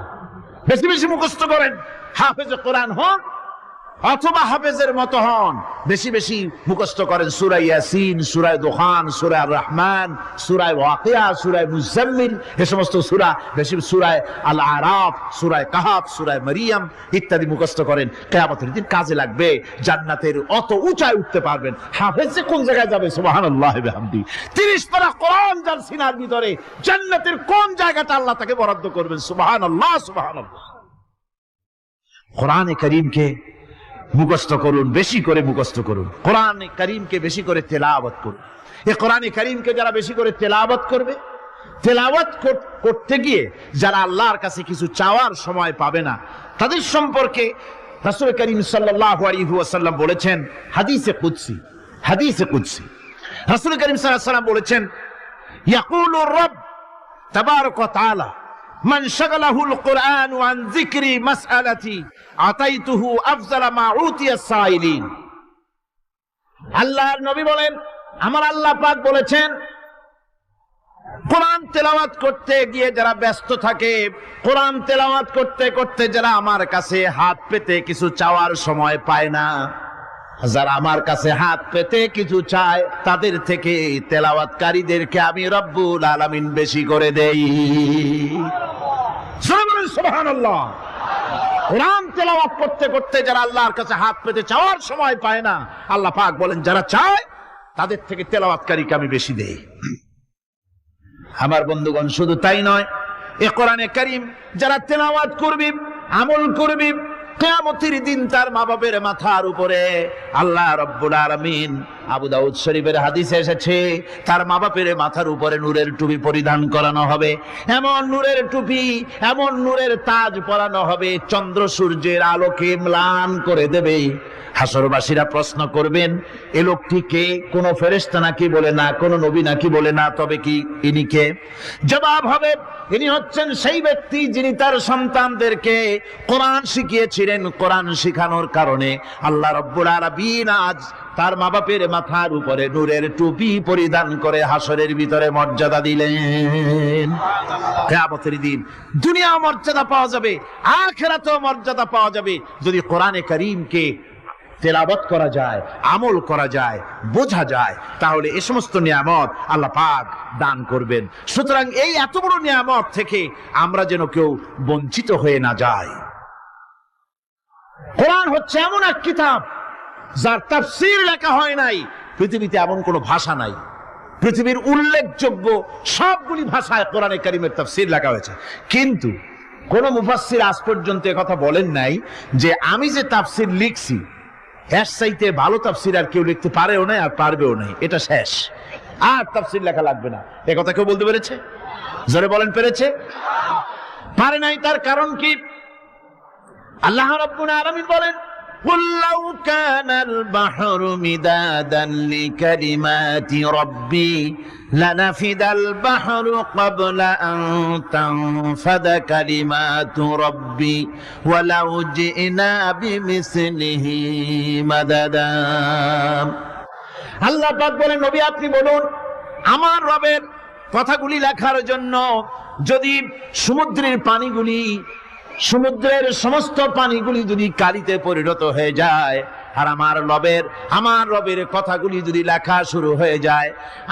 বেশি বেশি মুখস্থ করেন, হাফেজে কোরআন হন অথবা হাফেজের মতো হন। বেশি বেশি মুখস্থ করেন সূরা ইয়াসিন, সূরা দুখান, সূরা রহমান, সূরা ওয়াকিয়া, সূরা মুজাম্মিল, এই সমস্ত সূরা, বেশি সূরা আল আরাফ, সূরা কাহাফ, সূরা মারিয়াম ইত্যাদি মুখস্থ করেন। কিয়ামতের দিন কাজে লাগবে, জান্নাতের অত উঁচায় উঠতে পারবেন। হাফেজে কোন জায়গায় যাবে? সুবহানাল্লাহি ওয়া বিহামদি। 30 পারা কোরআন যার সিনার ভিতরে, জান্নাতের কোন জায়গাটা আল্লাহ তাকে বরাদ্দ করবেন? সুবহানাল্লাহ, সুবহানাল্লাহ। কোরআনে কারীমকে মুখস্থ করুন, বেশি করে মুখস্থ করুন। কোরআনে কারীমকে বেশি করে তেলাওয়াত করুন। এই কোরআনে কারীমকে যারা বেশি করে তেলাওয়াত করবে, তেলাওয়াত করতে গিয়ে যারা আল্লাহর কাছে কিছু চাওয়ার সময় পাবে না, তাদের সম্পর্কে রাসূল করিম সাল্লাল্লাহু আলাইহি ওয়াসাল্লাম বলেছেন হাদিসে কুদসি, হাদিসে কুদসি রাসূল করিম সাল্লাল্লাহু আলাইহি ওয়াসাল্লাম বলেছেন, ইয়াকুলু রাব তাবারাক ওয়া তাআলা মান শাগালাহুল কুরআনু আন যিকরি মাসআলাতি আতাইতুহু আফজালা মা উতিয়া সাইলিন। আল্লাহর নবী বলেন, আমার আল্লাহ পাক বলেছেন, কোরআন তেলাওয়াত করতে গিয়ে যারা ব্যস্ত থাকে, কোরআন তেলাওয়াত করতে করতে যারা আমার কাছে হাত পেতে কিছু চাওয়ার সময় পায় না, যারা আমার কাছে হাত পেতে কিছু চায়, তাদের থেকে তেলাওয়াতকারীদেরকে আমি রব্বুল আলামিন বেশি করে দেই। সুবহানাল্লাহ। কোরআন তেলাওয়াত করতে করতে যারা আল্লাহর কাছে হাত পেতে চাওয়ার সময় পায় না, আল্লাহ পাক বলেন যারা চায় তাদের থেকে তেলাওয়াতকারীকে আমি বেশি দেই। আমার বন্ধুগণ, শুধু তাই নয়, এই কোরআনে কারীম যারা তেলাওয়াত করবে, আমল করবে, কিয়ামতের দিন তার মা বাপের মাথার উপরে আল্লাহ রাব্বুল আলামিন, আবু দাউদ শরীফের হাদিসে এসেছে, তার মা বাপের মাথার উপরে নূরের টুপি পরিধান করানো হবে। এমন নূরের টুপি, এমন নূরের তাজ পরানো হবে, চন্দ্র সূর্যের আলোকে ম্লান করে দেবে। হাসরবাসীরা প্রশ্ন করবেন, এ লোকটি কে? কোন ফেরেশতা নাকি? বলে না। কোন নবী নাকি? বলে না। তবে কি ইনি কে? জবাব হবে, ইনি হচ্ছেন সেই ব্যক্তি যিনি তার সন্তানদেরকে কোরআন শিখিয়েছিলেন। কোরআন শিখানোর কারণে আল্লাহ রাব্বুল আলামিন আজ তার মা বাপের মাথার উপরে নূরের টুপি পরিধান করে হাসরের ভিতরে মর্যাদা দিলেন। কিয়ামতের দিন দুনিয়া মর্যাদা পাওয়া যাবে, আখিরাতেও মর্যাদা পাওয়া যাবে যদি কোরআনে কারীমকে তেলাওয়াত করা যায়, আমল করা যায়, বোঝা যায়, তাহলে এই সমস্ত নিয়ামত আল্লাহ পাক দান করবেন। সুতরাং এই এত বড় নিয়ামত থেকে আমরা যেন কেউ বঞ্চিত হয়ে না যাই। কোরআন হচ্ছে এমন এক কিতাব যার তাফসীর লেখা হয় নাই। পৃথিবীতে এমন কোন ভাষা নাই, পৃথিবীর উল্লেখযোগ্য সবগুলি ভাষায় কোরআনে কারীমের তাফসীর লেখা হয়েছে, কিন্তু কোন মুফাসসির আজ পর্যন্ত কথা বলেন নাই যে আমি যে তাফসীর লিখছি এর চাইতে ভালো তাফসীর আর কেউ লিখতে পারেও না আর পারবেও না, এটা শেষ, আর তাফসীর লেখা লাগবে না। এ কথা কেউ বলতে পেরেছে? জোরে বলেন, পেরেছে? পারে নাই। তার কারণ কি? আল্লাহ রাব্বুল আলামিন বলেন, قُلْ لَوْ كَانَ الْبَحْرُ مِدَادًا لِكَلِمَاتِ رَبِّي لَنَفِدَ الْبَحْرُ قَبْلَ أَن تَنفَدَ كَلِمَاتُ رَبِّي وَلَوْ جِئْنَا بِمِثْلِهِ مَدَدًا। আল্লাহ পাক বলেন, নবী আপনি বলুন, আমার রবের কথাগুলি লেখার জন্য যদি সমুদ্রের পানিগুলি, সমুদ্রের সমস্ত পানিগুলি যদি কালিতে পরিণত হয়ে যায়, আর আমার রবের কথাগুলি যদি লেখা শুরু হয়ে যায়,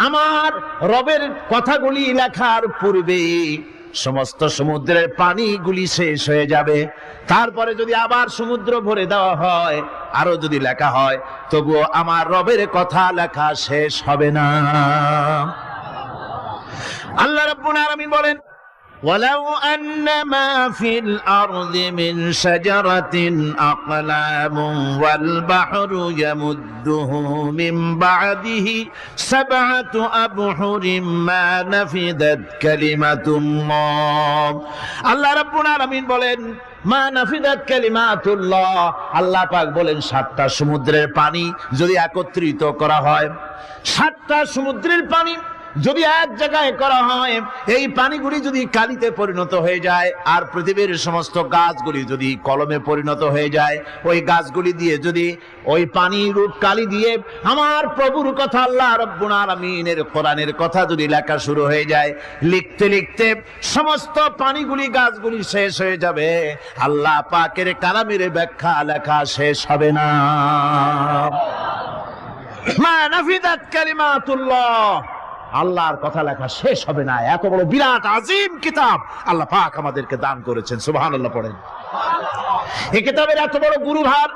আমার রবের কথাগুলি লেখার পূর্বে সমস্ত সমুদ্রের পানিগুলি শেষ হয়ে যাবে। তারপরে যদি আবার সমুদ্র ভরে দেওয়া হয়, আরো যদি লেখা হয়, তবুও আমার রবের কথা লেখা শেষ হবে না। আল্লাহ রাব্বুল আলামিন বলেন, ولو أن ما في الأرض من شجرة أقلام والبحر يمده من بعده 7 أبحر ما نفدت كلمة الله। আল্লাহ রাব্বুল আলামিন বলেন, মা নাফিদাত কালিমাতুল্লাহ, আল্লাহ পাক বলেন 7টা সমুদ্রের পানি যদি একত্রিত করা হয়, 7টা সমুদ্রের পানি যদি এক জায়গায় করা হয়, এই পানিগুলি যদি কালিতে পরিণত হয়ে যায়, আর পৃথিবীর সমস্ত গাছগুলি যদি কলমে পরিণত হয়ে যায়, ওই গাছগুলি দিয়ে যদি ওই পানি রূপ কালি দিয়ে আমার প্রভুর কথা, আল্লাহ রাব্বুল আলামিনের কোরআনের কথা যদি লেখা শুরু হয়ে যায়, লিখতে লিখতে সমস্ত পানিগুলি গাছগুলি শেষ হয়ে যাবে, আল্লাহ পাকের কালামের ব্যাখ্যা লেখা শেষ হবে না। মা নাফিদাত কালিমাতুল্লাহ, আল্লাহর কথা লেখা শেষ হবে না। এত বড় বিরাট আজিম কিতাব আল্লাহ পাক আমাদেরকে দান করেছেন, সুবহানাল্লাহ পড়েন। এই কিতাবের এত বড় গুরুভার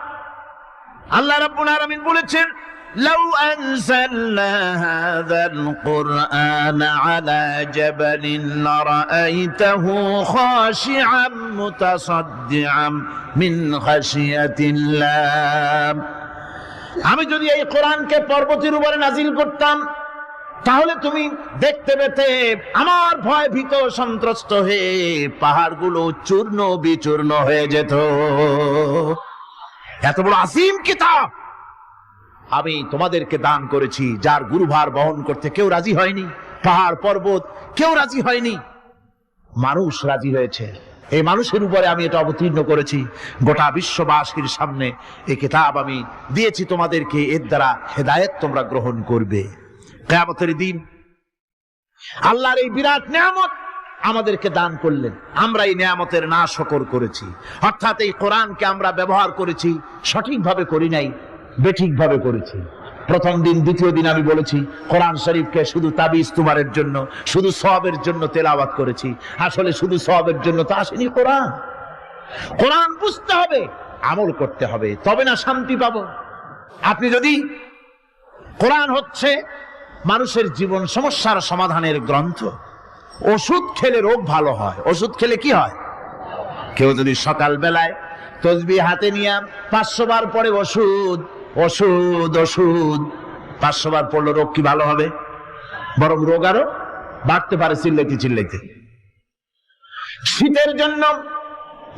আল্লাহ রাব্বুল আলামিন বলেছেন, লাউ আনজালনা হাযাল কুরআন আলা জাবালিন লারাআইতাহু খাশিআম মুতাসাদ্দিআম মিন খাশিয়াতিল্লাহ। আমি যদি এই কোরআনকে পর্বতের উপরে নাজিল করতাম, তাহলে তুমি দেখতে পেতে আমার ভয় ভীত সন্ত্রস্ত হয়ে পাহাড়গুলো চূর্ণ বিচূর্ণ হয়ে যেত। এত বড় আসিম কিতাব আমি তোমাদেরকে দান করেছি, যার গুরুভার বহন করতে কেউ রাজি হয়নি, পাহাড় পর্বত কেউ রাজি হয়নি, মানুষ রাজি হয়েছে। এই মানুষের উপরে আমি এটা অবতীর্ণ করেছি, গোটা বিশ্ববাসীর সামনে এই কিতাব আমি দিয়েছি তোমাদেরকে, এর দ্বারা হেদায়েত তোমরা গ্রহণ করবে। কিয়ামতের দিন আল্লাহর এই বিরাট নিয়ামত আমাদেরকে দান করলেন, আমরা এই নিয়ামতের নাশকর করেছি, অর্থাৎ এই কোরআনকে আমরা ব্যবহার করেছি সঠিকভাবে করি নাই, বেঠিকভাবে করেছি। প্রথম দিন দ্বিতীয় দিন আমি বলেছি কোরআন শরীফকে শুধু তাবিজ তুমারের জন্য, শুধু সওয়াবের জন্য তেলাওয়াত করেছি। আসলে শুধু সওয়াবের জন্য তো আসেনি কোরআন। কোরআন বুঝতে হবে, আমল করতে হবে, তবে না শান্তি পাবো। আপনি যদি কোরআন হচ্ছে মানুষের জীবন সমস্যার সমাধানের গ্রন্থ, ওষুধ খেলে রোগ ভালো হয়। ওষুধ খেলে কি হয়? কেউ যদি সকাল বেলায় তসবিহ হাতে নিয়ে 500 বার পড়ে ওষুধ ওষুধ ওষুধ, 500 বার পড়লে রোগ কি ভালো হবে? বরং রোগ আরো বাড়তে পারে চিল্লাইতে চিল্লাইতে। শীতের জন্য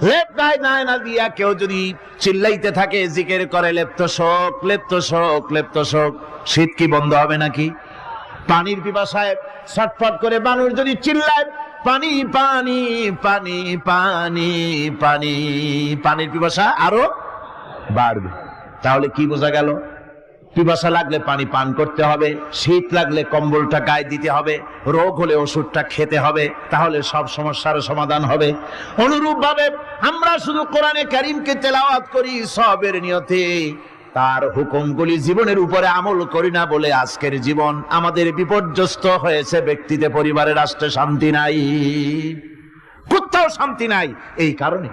লেপ গায়ে না দিয়া কেউ যদি চিল্লাইতে থাকে, জিকির করে লেপ্ত শোক লেপ্ত শোক লেপ্ত শোক, শীত কি বন্ধ হবে নাকি? পানির পিপাসায় ছটফট করে মানুষ যদি চিল্লায় পানি পানি পানি পানি পানি, পানির পিপাসা আরো বাড়বে। তাহলে কি বোঝা গেল? পিপাসা লাগলে পানি পান করতে হবে, শীত লাগলে কম্বলটা গায়ে দিতে হবে, রোগ হলে ওষুধটা খেতে হবে, তাহলে সব সমস্যার সমাধান হবে। অনুরূপ ভাবে আমরা শুধু কোরআনে কারীমকে তেলাওয়াত করি সওয়াবের নিয়তে, তার হুকুমগুলি জীবনের উপরে আমল করি না বলে আজকের জীবন আমাদের বিপর্যস্ত হয়েছে। ব্যক্তিতে, পরিবারে, রাষ্ট্রে শান্তি নাই, কোথাও শান্তি নাই এই কারণে।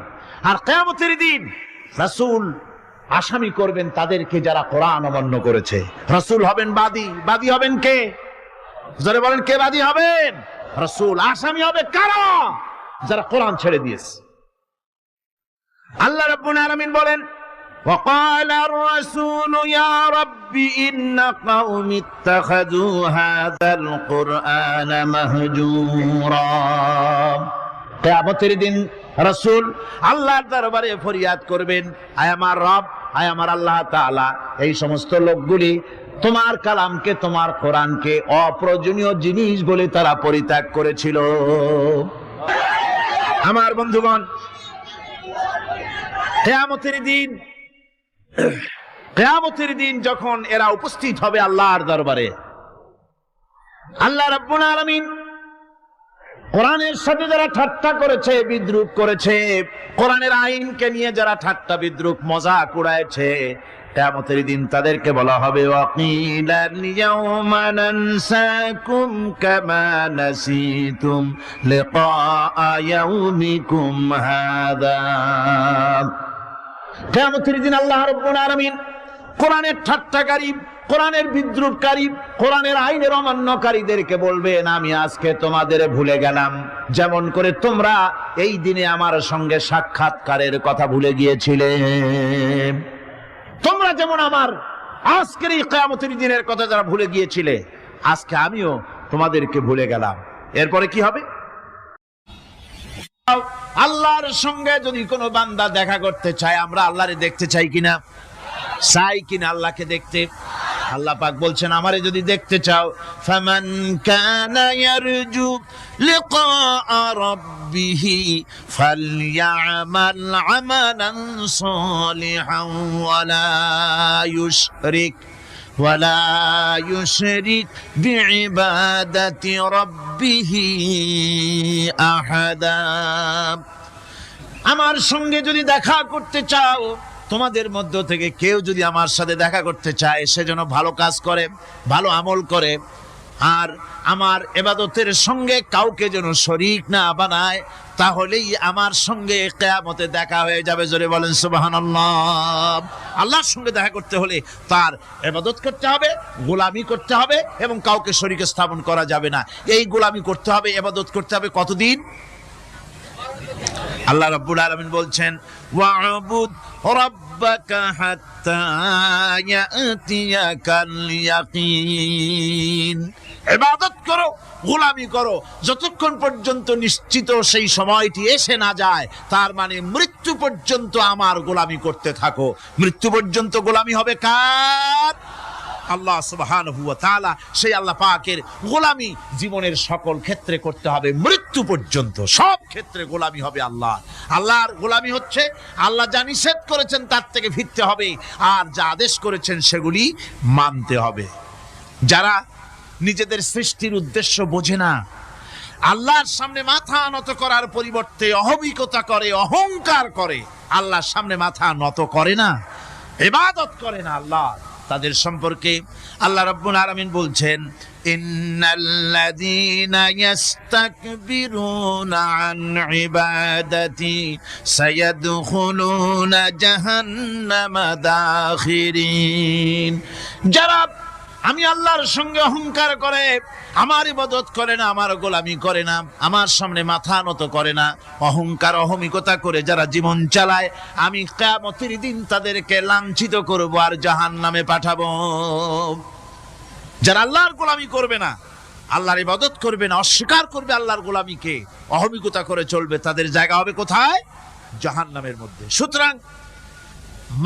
আর কিয়ামতের দিন রাসূল আসামি করবেন তাদেরকে যারা কোরআন অমান্য করেছে। রাসূল হবেন বাদী। বাদী হবেন কে? যারা বলেন কে বাদী হবেন? রাসূল। আসামি হবে কারা? যারা কোরআন ছেড়ে দিয়েছে। আল্লাহ রাব্বুল আলামিন বলেন, وقال الرسول يا رب إن قومي اتخذوا هذا القرآن مهجورا। কিয়ামতের দিন রাসূল আল্লাহর দরবারে ফরিয়াদ করবেন, আয় আমার রব, আয় আমার আল্লাহ তাআলা, এই সমস্ত লোকগুলি তোমার কালামকে, তোমার কোরআনকে অপ্রয়োজনীয় জিনিস বলে তারা পরিত্যাগ করেছিল। আমার বন্ধুগণ, কিয়ামতের দিন যখন এরা উপস্থিত হবে আল্লাহর দরবারে, আল্লাহ রাব্বুল আলামিন কোরআনের সাথে যারা ঠাট্টা করেছে, বিদ্রুপ করেছে, কোরআনের আইনকে নিয়ে যারা ঠাট্টা বিদ্রুপ মজাক উড়াইছে, কিয়ামতের দিন তাদেরকে বলা হবে ওয়াকিলাল ইয়াউমা নানসাকুম কামা নাসিতুম লিকা ইয়াউমিকুম হাযা। কিয়ামতের দিন আল্লাহ রাব্বুল আলামিন কোরআনের ঠাট্টাকারী, কোরআনের বিদ্রুপকারী, কোরআনের আইনের অমান্যকারীদেরকে বলবেন আমি আজকে তোমাদের ভুলে গেলাম, যেমন করে তোমরা এই দিনে আমার সঙ্গে সাক্ষাৎকারের কথা ভুলে গিয়েছিলে। তোমরা যেমন আমার আজকের এই কিয়ামতের দিনের কথা যারা ভুলে গিয়েছিলে, আজকে আমিও তোমাদেরকে ভুলে গেলাম। এরপরে কি হবে? আল্লাহর সঙ্গে যদি কোনো বান্দা দেখা করতে চায়, আমরা আল্লাহরে দেখতে চাই কিনা? চাই কিনা আল্লাহকে দেখতে? আল্লাহ পাক বলছেন আমারে যদি দেখতে চাও, ফামান কানা ইয়ারজু লিকা রাব্বিহি ফালইআমাল আমালান সালিহান ওয়ালা ইউশরিক বিইবাদাতি রাব্বিহি আহাদা। আমার সঙ্গে যদি দেখা করতে চাও, তোমাদের মধ্য থেকে কেউ যদি আমার সাথে দেখা করতে চায়, সে যেন ভালো কাজ করে, ভালো আমল করে, আর আমার ইবাদতের সঙ্গে কাউকে যেন শরীক না বানায়, তাহলেই আমার সঙ্গে কিয়ামতে দেখা হয়ে যাবে। জোরে বলেন সুবহানাল্লাহ। আল্লাহর সঙ্গে দেখা করতে হলে তার ইবাদত করতে হবে, গোলামি করতে হবে, এবং কাউকে শরীক স্থাপন করা যাবে না। এই গোলামি করতে হবে, ইবাদত করতে হবে কতদিন? আল্লাহ রাব্বুল আলামিন বলছেন ওয়া'বুদ রাব্বাকা হাত্তা ইয়াতিয়াকাল ইয়াকিন। ইবাদত করো, গোলামি করো, যতক্ষণ পর্যন্ত নিশ্চিত সেই সময়টি এসে না যায়, তার মানে মৃত্যু পর্যন্ত আমার গোলামি করতে থাকো। মৃত্যু পর্যন্ত গোলামি হবে কার? আল্লাহ সুবহানাহু ওয়া তাআলা। সেই আল্লাহ পাকের গোলামি জীবনের সকল ক্ষেত্রে করতে হবে, মৃত্যু পর্যন্ত সব ক্ষেত্রে গোলামি হবে আল্লাহ। আল্লাহর গোলামি হচ্ছে আল্লাহ যা নিষেধ করেছেন তার থেকে ফিরতে হবে, আর যা আদেশ করেছেন সেগুলি মানতে হবে। যারা নিজেদের সৃষ্টির উদ্দেশ্য বোঝে না, আল্লাহর সামনে মাথা নত করার পরিবর্তে অহমিকতা করে, অহংকার করে, আল্লাহর সামনে মাথা নত করে না, ইবাদত করে না আল্লাহ, তাদের সম্পর্কে আল্লাহ রাব্বুল আলামিন বলছেন ইন্নাল্লাযীনা ইস্তাকবিরুনা আন ইবাদাতি সায়াদখুলুনা জাহান্নামা দাখিরিন। যারা আমি আল্লাহর সঙ্গে অহংকার করে, আমার ইবাদত করে না, আমার গোলামি করে না, আমার সামনে মাথা নত করে না, অহংকার অহমিকতা করে যারা জীবন চালায়, আমি কিয়ামতের দিন তাদেরকে লাঞ্ছিত করব আর জাহান্নামে পাঠাবো। যারা আল্লাহর গোলামি করবে না, আল্লাহর ইবাদত করবে না, অস্বীকার করবে আল্লাহর গোলামিকে, অহমিকতা করে চলবে, তাদের জায়গা হবে কোথায়? জাহান্নামের মধ্যে। সুতরাং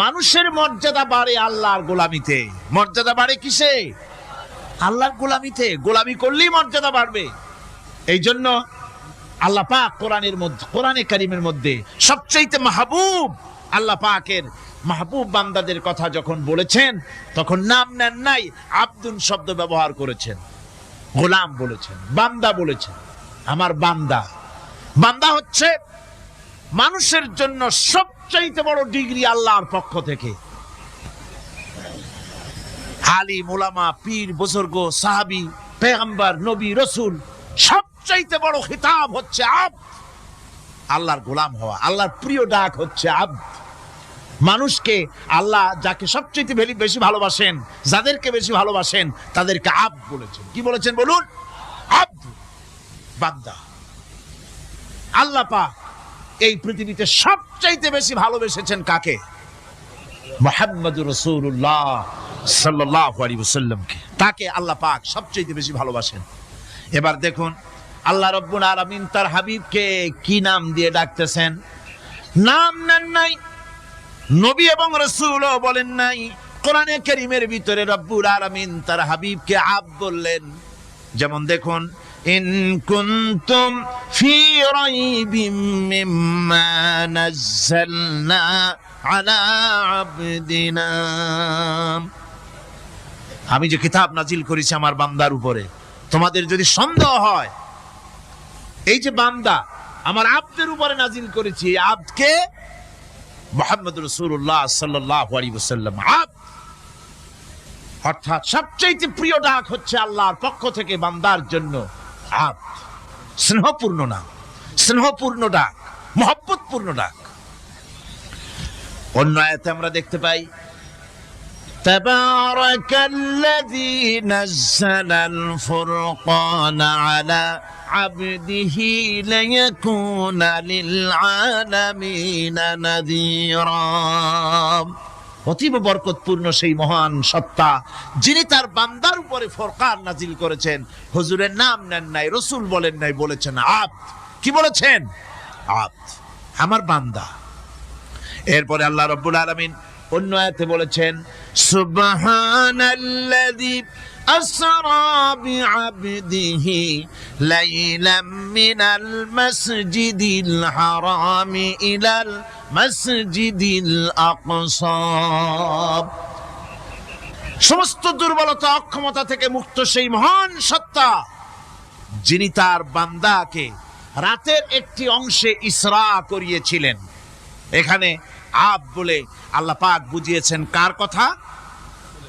মানুষের মর্যাদা বাড়ে আল্লাহর গোলামিতে। মর্যাদা বাড়ে কিসে? আল্লাহর গোলামিতে। গোলামি করলেই মর্যাদা বাড়বে। এই জন্য আল্লাহ পাক কোরআনের মধ্যে, কোরআনে কারীমের মধ্যে সবচেয়ে মাহবুব আল্লাহ পাকের মাহবুব বান্দাদের কথা যখন বলেছেন, তখন নাম নেন নাই, আব্দুন শব্দ ব্যবহার করেছেন, গোলাম বলেছেন, বান্দা বলেছেন। আমার বান্দা। বান্দা হচ্ছে মানুষের জন্য সবচাইতে বড় ডিগ্রি আল্লাহর পক্ষ থেকে। আলিম, উলামা, পীর, বুজুর্গ, সাহাবী, পেগম্বর, নবী, রাসূল, সবচাইতে বড় খিতাব হচ্ছে আব্দ। আল্লাহর গোলাম হওয়া, আল্লাহর প্রিয় ডাক হচ্ছে আব্দ। মানুষকে আল্লাহ যাকে সবচাইতে বেশি ভালোবাসেন, যাদেরকে বেশি ভালোবাসেন, তাদেরকে আব্দ বলেছেন। কি বলেছেন বলুন? আব্দ, বান্দা। আল্লাহ পাক এই পৃথিবীতে সবচাইতে বেশি ভালোবেসেছেন কাকে? মুহাম্মদুর রাসূলুল্লাহ সাল্লাল্লাহু আলাইহি ওয়াসাল্লামকে। তাকে আল্লাহ পাক সবচাইতে বেশি ভালোবাসেন। এবার দেখুন আল্লাহ রাব্বুল আলামিন তার হাবিবকে কি নাম দিয়ে ডাকতেছেন? নাম নেন নাই, নবী এবং রাসূলও বলেন নাই। কোরআনে কারীমের ভিতরে রব্বুল আলামিন তার হাবিবকে আব্দ বললেন। যেমন দেখুন ইন কুনতুম ফি রাইবিম মিম্মা নাযালনা আলা আবদিনা। আমি যে কিতাব নাজিল করেছি আমার বান্দার উপরে, তোমাদের যদি সন্দেহ হয়, এই যে বান্দা আমার আব্দের উপরে নাজিল করেছি, এই আব্দকে মুহাম্মদ রাসূলুল্লাহ সাল্লাল্লাহু আলাইহি ওয়াসাল্লাম আব্দ। অর্থাৎ সবচেয়ে প্রিয় ডাক হচ্ছে আল্লাহর পক্ষ থেকে বান্দার জন্য আব্দ। স্নেহপূর্ণ নাম, স্নেহপূর্ণ ডাক, মহব্বতপূর্ণ ডাক। অন্য আয়াতে আমরা দেখতে পাই তাবারাকাল্লাযী নাযালাল ফুরকানা আলা আবদিহি লিয়াকুনা লিল আলামিনা নাযীরা। অতীব বরকতপূর্ণ সেই মহান সত্তা যিনি তার বান্দার উপরে ফুরকান নাজিল করেছেন। হুজুরের নাম নেন নাই, রাসূল বলেন নাই, বলেছেন আব্দ। কি বলেছেন? আব্দ, আমার বান্দা। এরপরে আল্লাহ রাব্বুল আলামিন অন্য আয়াতে বলেছেন সুবহানাল্লাযী আসরা বিআবদিহি লাইলাম মিনাল মাসজিদিল হারামি ইলাল মাসজিদিল আকসা। সমস্ত দুর্বলতা অক্ষমতা থেকে মুক্ত সেই মহান সত্তা যিনি তার বান্দাকে রাতের একটি অংশে ইসরা করিয়েছিলেন। এখানে আব বলে আল্লাহ পাক বুঝিয়েছেন কার কথা?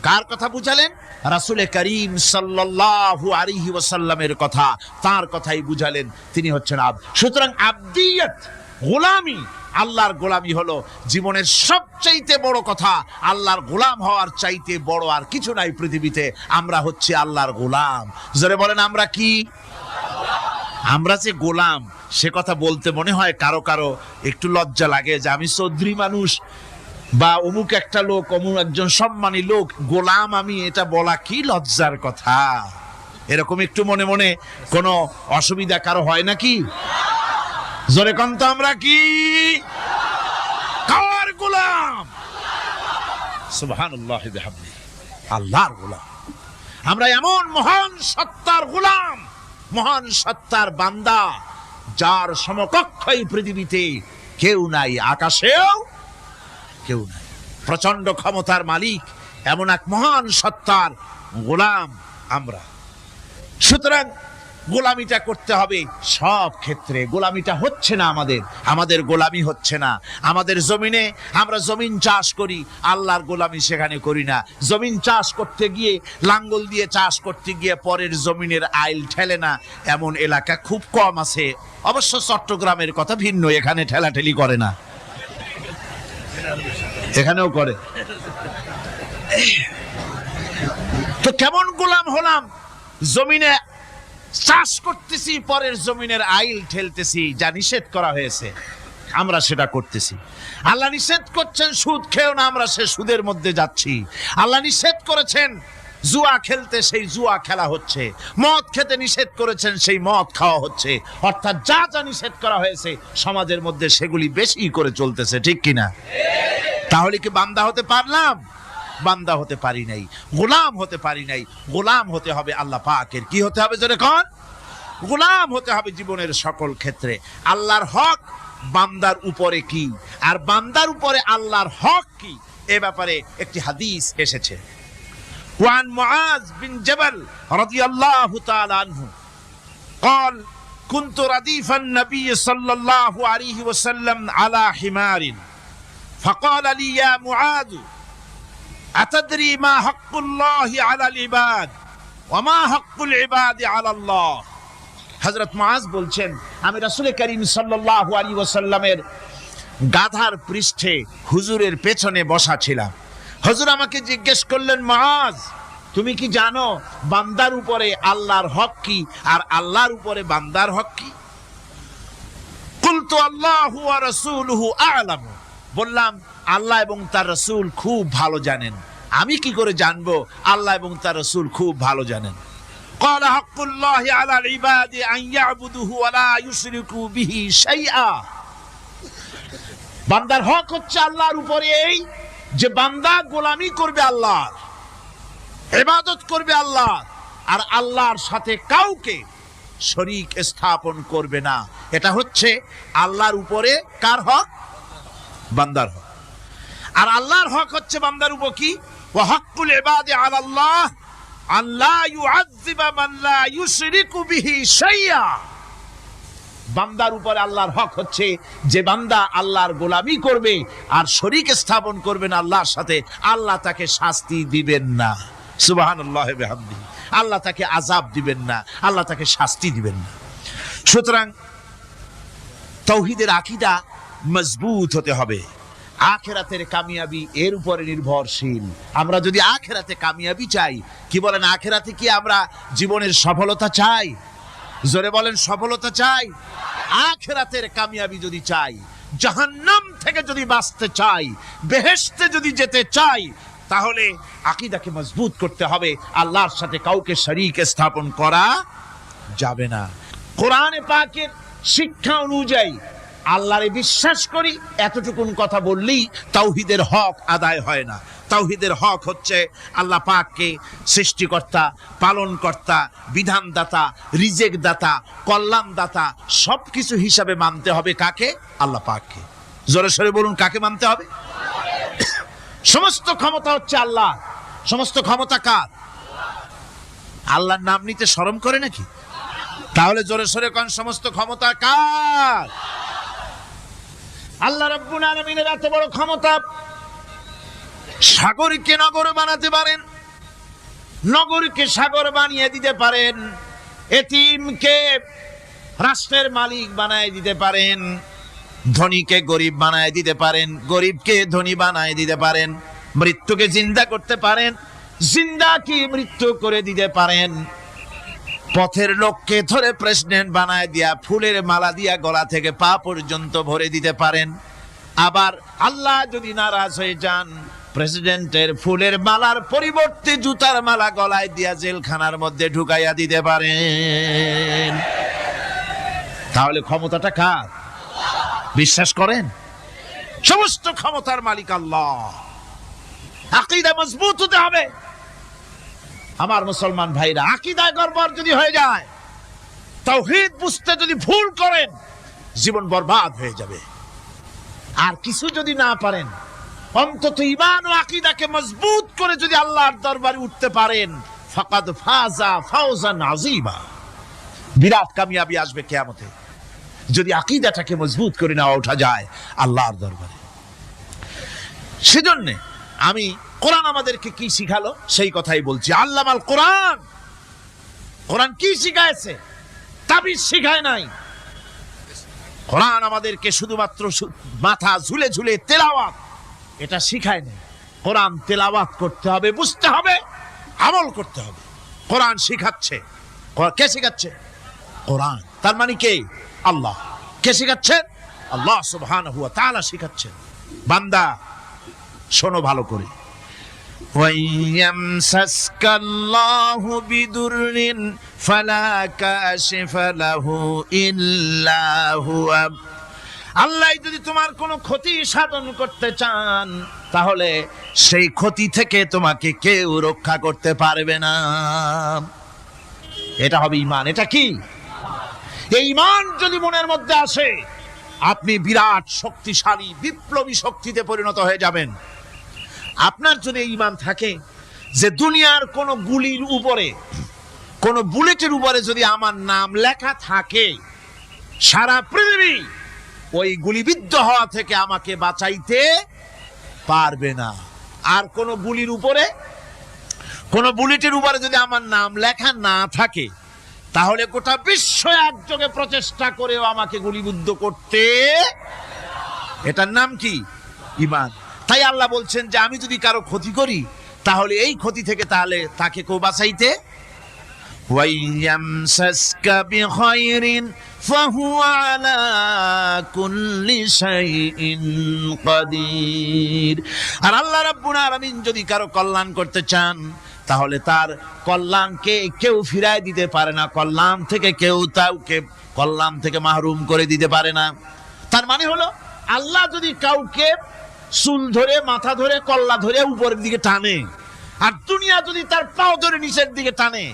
কার কথা বুঝালেন? রাসূল করিম সাল্লাল্লাহু আলাইহি ওয়াসাল্লামের কথা, তার কথাই বুঝালেন। তিনি হচ্ছেন আব। সুতরাং আবদিয়ত, গোলামি, আল্লাহর গোলামি হলো জীবনের সবচাইতে বড় কথা। আল্লাহর গোলাম হওয়ার চাইতে বড় আর কিছু নাই পৃথিবীতে। আমরা হচ্ছে আল্লাহর গোলাম। জোরে বলেন আমরা কি? আমরা যে গোলাম, সে কথা বলতে মনে হয় কারো কারো একটু লজ্জা লাগে যে আমি চৌধুরী মানুষ বা অমুক একটা লোক, অমুক একজন সম্মানী লোক, গোলাম আমি, এটা বলা কি লজ্জার কথা। এরকম একটু মনে মনে কোনো অসুবিধা কারো হয় নাকি? জোরে কোন তো আমরা কি? কার গোলাম? সুবহানাল্লাহি বিহামদিহি, আল্লাহর গোলাম। আমরা এমন মহান সত্তার গোলাম, মহান সত্তার বান্দা যার সমকক্ষ এই পৃথিবীতে কেউ নাই, আকাশেও কেউ নাই। প্রচন্ড ক্ষমতার মালিক এমন এক মহান সত্তার গোলাম আমরা। সুতরাং গোলামিটা করতে হবে সব ক্ষেত্রে। গোলামিটা হচ্ছে না আমাদের গোলামি হচ্ছে না। আমাদের জমিনে আমরা জমিন চাষ করি, আল্লাহর গোলামি সেখানে করি না। জমিন চাষ করতে গিয়ে, লাঙ্গল দিয়ে চাষ করতে গিয়ে পরের জমিনের আইল ঠেলে না, এমন এলাকা খুব কম আছে। অবশ্য চট্টগ্রামের কথা ভিন্ন, এখানে ঠেলাঠেলি করে না, এখানেও করে। তো কেমন গোলাম হলাম? জমিনে চাষ করতেছি, পরের জমিনের আইল ঠেলতেছি। যা নিষেধ করা হয়েছে আমরা সেটা করতেছি। আল্লাহ নিষেধ করছেন সুদ খেও না, আমরা সে সুদের মধ্যে যাচ্ছি। আল্লাহ নিষেধ করেছেন জুয়া খেলতে, সেই জুয়া খেলা হচ্ছে। মদ খেতে নিষেধ করেছেন, সেই মদ খাওয়া হচ্ছে। অর্থাৎ যা যা নিষেধ করা হয়েছে সমাজের মধ্যে সেগুলি বেশি করে চলতেছে, ঠিক কিনা? তাহলে কি বান্দা হতে পারলাম? বান্দা হতে পারি নাই, গোলাম হতে পারি নাই। গোলাম হতে হবে আল্লাহ পাকের। কি হতে হবে জোরে কোন? গোলাম হতে হবে জীবনের সকল ক্ষেত্রে। আল্লাহর হক বান্দার উপরে কি, আর বান্দার উপরে আল্লাহর হক কি, এ ব্যাপারে একটি হাদিস এসেছে। ওয়ান মুআজ বিন জাবাল রাদিয়াল্লাহু তাআলা আনহু قال كنت رديف النبي صلى الله عليه وسلم على حمار فقال لي يا معاذ أتدري ما حق الله على العباد وما حق العباد على الله। হযরত মুআজ বলছেন, আমি রাসূল করিম সাল্লাল্লাহু আলাইহি ওয়াসাল্লামের গাধার পৃষ্ঠে হুজুরের পেছনে বসা ছিলাম। হুজুর আমাকে জিজ্ঞেস করলেন, মুআজ তুমি কি জানো বান্দার উপরে আল্লাহর হক কি আর আল্লাহর উপরে বান্দার হক কি? কুলতু আল্লাহু ওয়া রাসূলুহু আ'লাম। বললাম আল্লাহ এবং তার রাসূল খুব ভালো জানেন। আমি কি করে জানবো? আল্লাহ এবং তার রাসূল খুব ভালো জানেন। ক্বালা হাক্কুল্লাহি আলাল ইবাদি আন ইয়াবুদুহু ওয়া লা ইউশরিকু বিহি শাইআ। বান্দার হক হচ্ছে আল্লাহর উপরে এই যে বান্দা গোলামি করবে আল্লাহর, ইবাদত করবে আল্লাহ, আর আল্লাহর সাথে কাউকে শরীক স্থাপন করবে না। এটা হচ্ছে আল্লাহর উপরে কার হক? বান্দার হক। আর আল্লাহর হক হচ্ছে বান্দার উপর কি? ওয়া হাক্কুল ইবাদি আলাল্লাহ আল্লা ইউআযযিবা মান লা ইউশরিকু বিহি শাইআ। বান্দার উপরে আল্লাহর হক হচ্ছে যে বান্দা আল্লাহর গোলামি করবে আর শরীক স্থাপন করবে না আল্লাহর সাথে, আল্লাহ তাকে শাস্তি দিবেন না। সুবহানাল্লাহ ওয়া বিহামদিহি। আল্লাহ তাকে আযাব দিবেন না, আল্লাহ তাকে শাস্তি দিবেন না। সুতরাং তাওহীদের আকীদা মজবুত হতে হবে। আখিরাতের কামিয়াবি এর উপরে নির্ভরশীল। আমরা যদি আখিরাতে কামিয়াবি চাই, কি বলেন, আখিরাতে কি আমরা জীবনের সফলতা চাই? জোরে বলেন, সফলতা চাই। আখিরাতের কামিয়াবি যদি চাই, জাহান্নাম থেকে যদি বাঁচতে চাই, বেহেশতে যদি যেতে চাই, তাহলে আকীদাকে মজবুত করতে হবে। আল্লাহর সাথে কাউকে শরীক স্থাপন করা যাবে না। কোরআনে পাকের শিক্ষা অনুযায়ী আল্লাহরে বিশ্বাস করি এতটুকুন কথা বললেই তাওহীদের হক আদায় হয় না। তাওহীদের হক হচ্ছে আল্লাহ পাককে সৃষ্টিকর্তা, পালনকর্তা, বিধানদাতা, রিজেকদাতা, কল্যাণদাতা সবকিছু হিসাবে মানতে হবে। কাকে? আল্লাহ পাককে। জোরে সরে বলুন, কাকে মানতে হবে? সমস্ত ক্ষমতা হচ্ছে আল্লাহ। সমস্ত ক্ষমতা কার? আল্লাহর নাম নিতে শরম করে নাকি? তাহলে জোরে সরে কোন সমস্ত ক্ষমতা কার? আল্লাহ রাব্বুল আলামিনের এত বড় ক্ষমতা, সাগরকে নগর বানাতে পারেন, নগরকে সাগর বানিয়ে দিতে পারেন, এতিমকে রাষ্ট্রের মালিক বানায় দিতে পারেন, ধনীকে গরিব বানায় দিতে পারেন, গরিবকে ধনী বানায় দিতে পারেন, মৃত্যুকে জিন্দা করতে পারেন, জিন্দাকে মৃত্যু করে দিতে পারেন, পথের লোককে ধরে প্রেসিডেন্ট বানায় দিয়া ফুলের মালা দিয়া গলা থেকে পা পর্যন্ত ভরে দিতে পারেন। আবার আল্লাহ যদি নারাজ হয়ে যান, প্রেসিডেন্টের ফুলের মালার পরিবর্তে জুতার মালা গলায় দিয়া জেলখানার মধ্যে ঢুকাইয়া দিতে পারেন। তাহলে ক্ষমতাটা কার? বিশ্বাস করেন? সমস্ত ক্ষমতার মালিক আল্লাহ। আকীদা মজবুত হতে হবে। আমার মুসলমান ভাইরা, আকীদায় গড়বড় যদি হয়ে যায়, তাওহীদ বুঝতে যদি ভুল করেন, জীবন বরবাদ হয়ে যাবে। আর কিছু যদি না পারেন, অন্তত ঈমান ও আকীদাকে মজবুত করে যদি আল্লাহর দরবারে উঠতে পারেন, ফাকাদ ফাজা ফাওজান আযীমা। বিরাট কামিয়াবি আসবে কিয়ামতে যদি আকীদাটাকে মজবুত করে নেওয়া ওঠা যায় আল্লাহর দরবারে। সেজন্য আমি কোরআন আমাদেরকে কি শিখালো সেই কথাই বলছি। আল্লামাল কোরআন। কোরআন কি শিখায়ছে? তাবিজ শিখায় নাই। কোরআন আমাদেরকে শুধুমাত্র মাথা ঝুলে ঝুলে তেলাওয়াত এটা শিখায় নাই। কোরআন তেলাওয়াত করতে হবে, বুঝতে হবে, আমল করতে হবে। কোরআন শিখাচ্ছে। কে শিখাচ্ছে? কোরআন। তার মানে কে? আল্লাহ। কে শিখাচ্ছেন? আল্লাহ সুবহানাহু ওয়া তাআলা শিখাচ্ছেন। বান্দা শোনো ভালো করে। وَيَمْسَسْكَ اللَّهُ بِضُرٍّ فَلَا كَاشِفَ لَهُ إِلَّا هُوَ। আল্লাহ যদি তোমার কোনো ক্ষতি সাধন করতে চান, তাহলে সেই ক্ষতি থেকে তোমাকে কেউ রক্ষা করতে পারবে না। এটা হবে ঈমান। এটা কি? এই ঈমান যদি মনের মধ্যে আসে, আপনি বিরাট শক্তিশালী বিপ্লবী শক্তিতে পরিণত হয়ে যাবেন। আপনার যদি ঈমান থাকে যে দুনিয়ার কোন গুলির উপরে, কোন বুলেটের উপরে যদি আমার নাম লেখা থাকে, সারা পৃথিবী ওই গুলিবিদ্ধ হওয়া থেকে আমাকে বাঁচাইতে পারবে না। আর কোন গুলির উপরে, কোন বুলেটের উপরে যদি আমার নাম লেখা না থাকে, তাহলে গোটা বিশ্ব একযোগে প্রচেষ্টা করেও আমাকে গুলিবিদ্ধ করতে, এটার নাম কি? ঈমান। তাই আল্লাহ বলছেন যে আমি যদি কারো ক্ষতি করি, তাহলে এই ক্ষতি থেকে তাহলে তাকে কেউ বাঁচাইতে। ওয়াইয়ামসাসকা বিখাইরিন ফাহুয়া আলা কুল্লি শাইইন কাদির। আর আল্লাহ রাব্বুল আলামিন যদি কারো কল্যাণ করতে চান, তাহলে তার কল্যাণকে কেউ ফিরায় দিতে পারে না। কল্যাণ থেকে কেউ তাকে কল্যাণ থেকে মাহরুম করে দিতে পারে না। তার মানে হলো, আল্লাহ যদি কাউকে চুল ধরে, মাথা ধরে, কল্লা ধরে উপরের দিকে টানে, আর দুনিয়া যদি তার পাও ধরে নিচের দিকে টানে,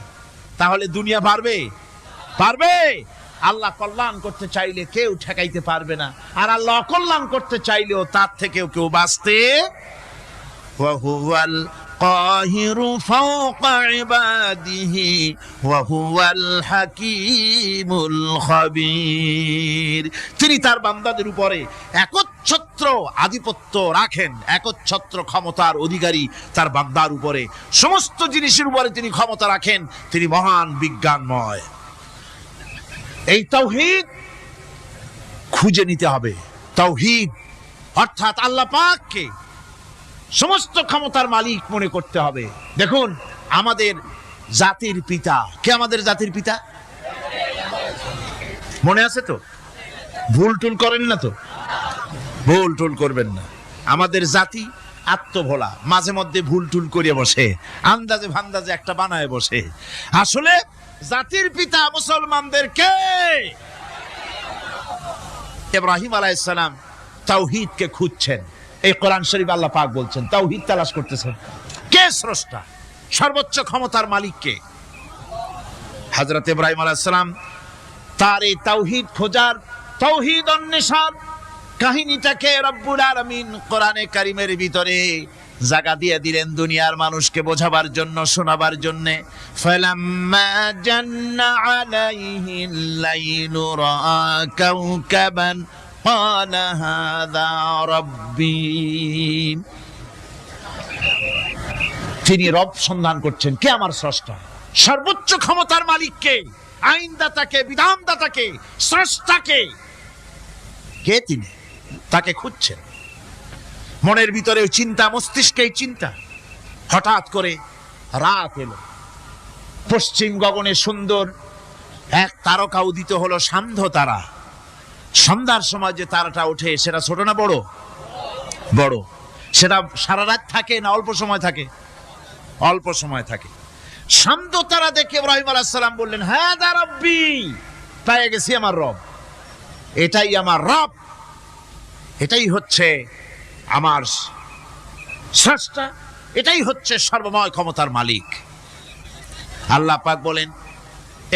তাহলে দুনিয়া পারবে? পারবে? আল্লাহ কল্যাণ করতে চাইলে কেউ ঠেকাইতে পারবে না, আর আল্লাহ অকল্যাণ করতে চাইলেও তার থেকেও কেউ বাঁচতে। ওয়া হুয়াল কাহিরু ফাওকা ইবাদিহি ওয়া হুয়াল হাকীমুল খাবীর। তিনি তার বান্দাদের উপরে একচ্ছত্র আধিপত্য রাখেন, একচ্ছত্র ক্ষমতার অধিকারী তার বান্দার উপরে, সমস্ত জিনিসের উপরে তিনি ক্ষমতা রাখেন, তিনি মহান বিজ্ঞানময়। এই তাওহীদ খুঁজে নিতে হবে। তাওহীদ অর্থাৎ আল্লাহ পাককে সমস্ত ক্ষমতার মালিক মনে করতে হবে। দেখুন, আমাদের জাতির পিতা কে? আমাদের জাতির পিতা মনে আছে তো? ভুল টুল করেন না তো? ভুল টুল করবেন না। আমাদের জাতি আত্মভোলা, মাঝে মধ্যে ভুল টুল করে বসে, আন্দাজে ভান্দাজে একটা বানায় বসে। আসলে জাতির পিতা মুসলমানদের কে? ইব্রাহিম আলাইহিস সালাম তাওহীদকে খুঁজছেন। এই কোরআন শরীফ আল্লাহ পাক বলছেন তাওহীদ তালাশ করতেছেন। কে স্রষ্টা? সর্বোচ্চ ক্ষমতার মালিক কে? হযরত ইব্রাহিম আলাইহিস সালাম তার এই তাওহীদ খোঁজার, তাওহীদ অন্বেষণ কাহিনীটাকে রব্বুল আলামিন কোরআনে কারীমের ভিতরে জায়গা দিয়ে দিলেন দুনিয়ার মানুষকে বোঝাবার জন্য, শোনাবার জন্য। ফালাম্মা জান্না আলাইহিল লাইলু রাআ কাওকাবান ক্বালা হাযা রাব্বী। তিনি রব সন্ধান করছেন, কে আমার স্রষ্টা? সর্বোচ্চ ক্ষমতার মালিককে, আইনদাতাকে, বিধানদাতাকে, স্রষ্টাকে, কে তিনি? তাকে খুঁজছেন। মনের ভিতরে চিন্তা, মস্তিষ্কে চিন্তা। হঠাৎ করে রাত এলো, পশ্চিম গগনে সুন্দর এক তারকা উদিত হলো, সান্ধ্য তারা। সন্ধ্যার সময় যে তারাটা ওঠে সেটা ছোট না বড়? বড়। সেটা সারা রাত থাকে না অল্প সময় থাকে? অল্প সময় থাকে। সান্ধ্য তারা দেখে ইব্রাহিম আলাইহিস সালাম বললেন, হাযা রাব্বী, পেয়ে গেছি আমার রব, এটাই আমার রব, এটাই হচ্ছে আমার স্রষ্টা, এটাই হচ্ছে সর্বময় ক্ষমতার মালিক। আল্লাহ পাক বলেন,